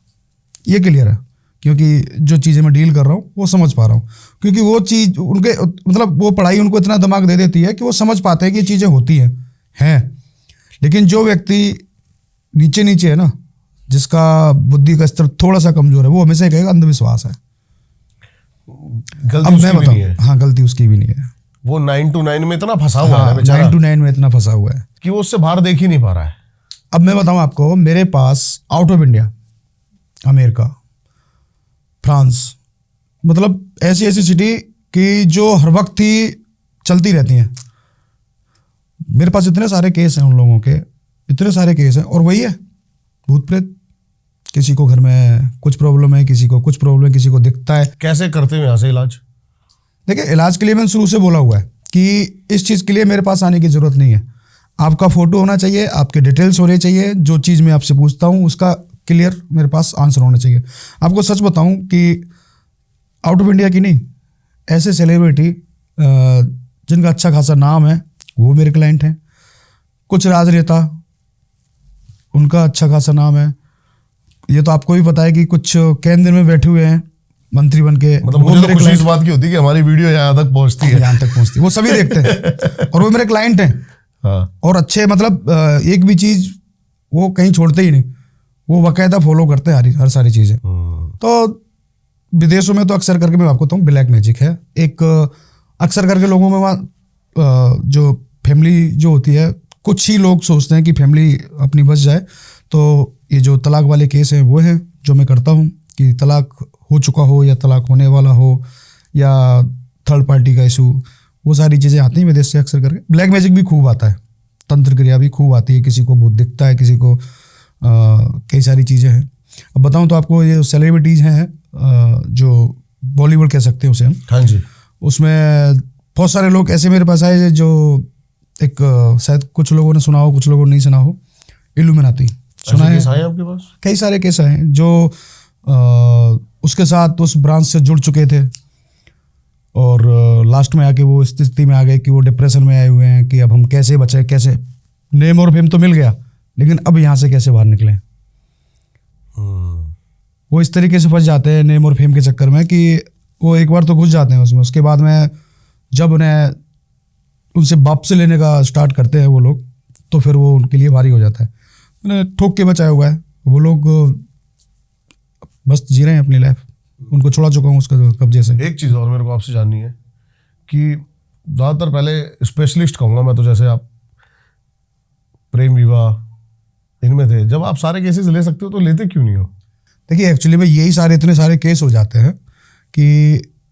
ये क्लियर है, क्योंकि जो चीज़ें मैं डील कर रहा हूँ वो समझ पा रहा हूँ। क्योंकि वो चीज़ उनके, मतलब वो पढ़ाई उनको इतना दिमाग दे देती है कि वो समझ पाते हैं कि ये चीज़ें होती हैं। लेकिन जो व्यक्ति नीचे है ना, जिसका बुद्धि का स्तर थोड़ा सा कमजोर है, वो हमेशा कहेगा अंधविश्वास है। गलती उसकी भी नहीं है। हाँ, गलती उसकी भी नहीं है। वो 9 to 9 में इतना फंसा हुआ है बेचारा, 9 to 9 में इतना फंसा हुआ है कि वो उससे बाहर देख ही नहीं पा रहा है। अब मैं बताऊं आपको, मेरे pass out of India, America, France, मतलब ऐसी सिटी कि जो हर वक्त ही चलती रहती हैं, मेरे पास इतने सारे केस हैं उन लोगों के, इतने सारे केस हैं। और वही है, भूत प्रेत, किसी को घर में कुछ प्रॉब्लम है, किसी को कुछ प्रॉब्लम है, किसी को दिखता है। कैसे करते हैं यहाँ से इलाज? देखिए, इलाज के लिए मैंने शुरू से बोला हुआ है कि इस चीज़ के लिए मेरे पास आने की ज़रूरत नहीं है। आपका फ़ोटो होना चाहिए, आपके डिटेल्स होने चाहिए, जो चीज़ मैं आपसे पूछता हूँ उसका क्लियर मेरे पास आंसर होना चाहिए। आपको सच बताऊँ कि आउट ऑफ इंडिया की नहीं, ऐसे सेलिब्रिटी जिनका अच्छा खासा नाम है, वो मेरे क्लाइंट हैं। कुछ राजनेता, उनका अच्छा खासा नाम है। ये तो आपको भी पता है कि कुछ केंद्र में बैठे हुए हैं मंत्री बन के। मतलब मुझे तो खुशी इस बात की होती है कि हमारी वीडियो यहाँ तक पहुँचती है, यहाँ तक पहुँचती है, वो सभी देखते हैं और वो मेरे क्लाइंट हैं। हाँ। और अच्छे, मतलब एक भी चीज़ वो कहीं छोड़ते ही नहीं, वो बाकायदा फॉलो करते हैं हर सारी चीज़ें। तो विदेशों में तो अक्सर करके मैं आपको बताऊँ, ब्लैक मैजिक है एक, अक्सर करके लोगों में वहाँ जो फैमिली जो होती है, कुछ ही लोग सोचते हैं कि फैमिली अपनी बच जाए। तो ये जो तलाक वाले केस हैं वो हैं जो मैं करता हूँ, कि तलाक हो चुका हो या तलाक होने वाला हो या थर्ड पार्टी का इशू, वो सारी चीज़ें आती हैं विदेश से अक्सर करके। ब्लैक मैजिक भी खूब आता है, तंत्र क्रिया भी खूब आती है, किसी को भूत दिखता है, किसी को कई सारी चीज़ें हैं। अब बताऊँ तो आपको, ये सेलिब्रिटीज़ हैं जो बॉलीवुड कह सकते हैं उसे हम, हाँ जी, उसमें बहुत सारे लोग ऐसे मेरे पास आए जो एक, शायद कुछ लोगों ने सुना हो, कुछ लोगों ने नहीं सुना हो, इल्यूमिनाती सुना है? आपके पास कई सारे केस हैं जो उसके साथ उस ब्रांच से जुड़ चुके थे और लास्ट में आके वो इस स्थिति में आ गए कि वो डिप्रेशन में आए हुए हैं कि अब हम कैसे बचें, कैसे, नेम और फेम तो मिल गया लेकिन अब यहाँ से कैसे बाहर निकलें। वो इस तरीके से फंस जाते हैं नेम और फेम के चक्कर में कि वो एक बार तो घुस जाते हैं उसमें, उसके बाद में जब उन्हें उनसे वापस लेने का स्टार्ट करते हैं वो लोग, तो फिर वो उनके लिए भारी हो जाता है। मैंने ठोक के बचाया हुआ है, वो लोग बस जी रहे हैं अपनी लाइफ, उनको छोड़ा चुका हूँ उसके कब्जे से। एक चीज़ और मेरे को आपसे जाननी है कि ज़्यादातर, पहले स्पेशलिस्ट कहूँगा मैं तो, जैसे आप प्रेम विवाह इनमें थे। जब आप सारे केसेस ले सकते हो तो लेते क्यों नहीं हो? देखिए एक्चुअली में यही सारे इतने सारे केस हो जाते हैं कि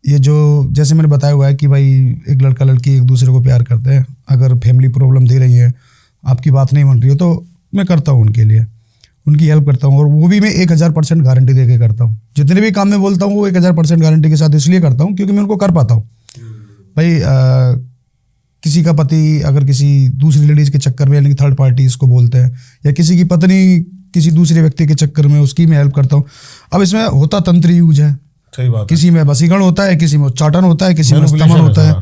ये जो जैसे मैंने बताया हुआ है कि भाई एक लड़का लड़की एक दूसरे को प्यार करते हैं, अगर फैमिली प्रॉब्लम दे रही है, आपकी बात नहीं बन रही है, तो मैं करता हूँ उनके लिए, उनकी हेल्प करता हूँ। और वो भी मैं 1000% गारंटी दे के करता हूँ। जितने भी काम में बोलता हूँ वो 1000% गारंटी के साथ इसलिए करता हूँ क्योंकि मैं उनको कर पाता हूँ। भाई किसी का पति अगर किसी दूसरी लेडीज़ के चक्कर में, यानी कि थर्ड पार्टी इसको बोलते हैं, या किसी की पत्नी किसी दूसरे व्यक्ति के चक्कर में, उसकी मैं हेल्प करता हूँ। अब इसमें होता तंत्र यूज है, सही बात है। किसी में वशीकरण होता है, किसी में उच्चाटन होता है, किसी में स्तमन होता है,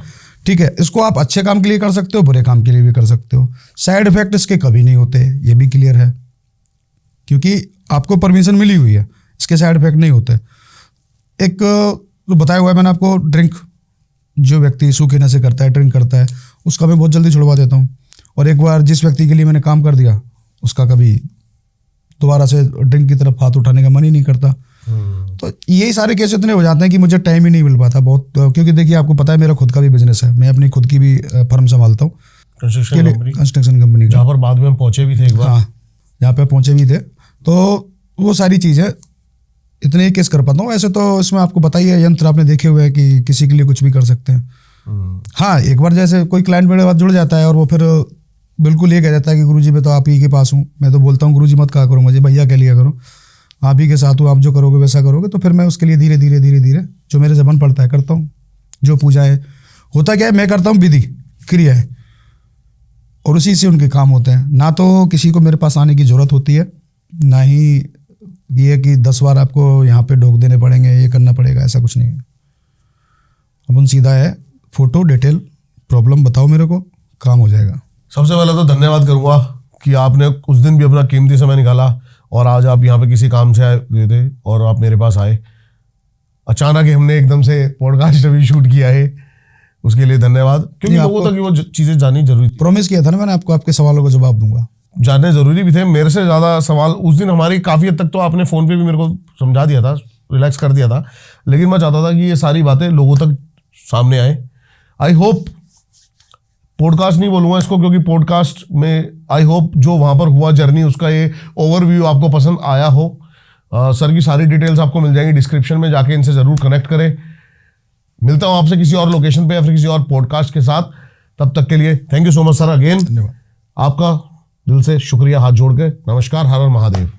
ठीक है। इसको आप अच्छे काम के लिए कर सकते हो, बुरे काम के लिए भी कर सकते हो। साइड इफेक्ट इसके कभी नहीं होते, ये भी क्लियर है, क्योंकि आपको परमिशन मिली हुई है, इसके साइड इफेक्ट नहीं होते। एक जो बताया हुआ है मैंने आपको, ड्रिंक, जो व्यक्ति सूखे नशे करता है, ड्रिंक करता है, उसका मैं बहुत जल्दी छुड़वा देता हूँ। और एक बार जिस व्यक्ति के लिए मैंने काम कर दिया, उसका कभी दोबारा से ड्रिंक की तरफ हाथ उठाने का मन ही नहीं करता। तो यही सारे केस इतने हो जाते हैं कि मुझे टाइम ही नहीं मिल पाता बहुत, क्योंकि देखिए आपको पता है मेरा खुद का भी बिजनेस है, मैं अपनी खुद की भी फर्म संभालता हूँ, कंस्ट्रक्शन कंपनी, जहाँ पर बाद में हम पहुंचे भी थे एक बार। हाँ, जहाँ पे पहुंचे भी थे। तो वो सारी चीज़ें इतने ही केस कर पाता हूँ। ऐसे तो इसमें आपको पता ही है, यंत्र आपने देखे हुए हैं कि किसी के लिए कुछ भी कर सकते हैं। हाँ, एक बार जैसे कोई क्लाइंट मेरे पास जुड़ जाता है और वो फिर बिल्कुल ये कह जाता है कि गुरुजी मैं तो आप ही के पास हूँ। मैं तो बोलता हूँ गुरुजी मत कहा करो मुझे, भैया कह लिया करो, आप ही के साथ हूँ, आप जो करोगे वैसा करोगे। तो फिर मैं उसके लिए धीरे धीरे धीरे धीरे जो मेरे जबान पड़ता है करता हूँ। जो पूजा है, होता क्या है, मैं करता हूँ विधि क्रिया है, और उसी से उनके काम होते हैं। ना तो किसी को मेरे पास आने की ज़रूरत होती है, ना ही ये कि 10 बार आपको यहाँ पे डोक देने पड़ेंगे, ये करना पड़ेगा, ऐसा कुछ नहीं है। अपन सीधा है, फोटो डिटेल प्रॉब्लम बताओ मेरे को, काम हो जाएगा। सबसे पहले तो धन्यवाद करूंगा कि आपने उस दिन भी अपना कीमती समय निकाला और आज आप यहाँ पे किसी काम से आए हुए थे और आप मेरे पास आए। अचानक ही हमने एकदम से पॉडकास्ट अभी शूट किया है, उसके लिए धन्यवाद, क्योंकि लोगों तक वो चीज़ें जाननी जरूरी, प्रॉमिस किया था ना मैंने आपको, आपके सवालों का जवाब दूंगा, जानने जरूरी भी थे। मेरे से ज़्यादा सवाल उस दिन हमारी काफ़ी हद तक तो आपने फ़ोन पे भी मेरे को समझा दिया था, रिलैक्स कर दिया था, लेकिन मैं चाहता था कि ये सारी बातें लोगों तक सामने आए। आई होप, पॉडकास्ट नहीं बोलूँगा इसको क्योंकि पॉडकास्ट में आई होप जो वहाँ पर हुआ जर्नी, उसका ये ओवरव्यू आपको पसंद आया हो। सर की सारी डिटेल्स आपको मिल जाएंगी डिस्क्रिप्शन में, जाके इनसे ज़रूर कनेक्ट करें। मिलता हूँ आपसे किसी और लोकेशन पे या फिर किसी और पॉडकास्ट के साथ। तब तक के लिए thank you so much sir, again धन्यवाद। आपका दिल से शुक्रिया, हाथ जोड़ के नमस्कार, हर हर महादेव।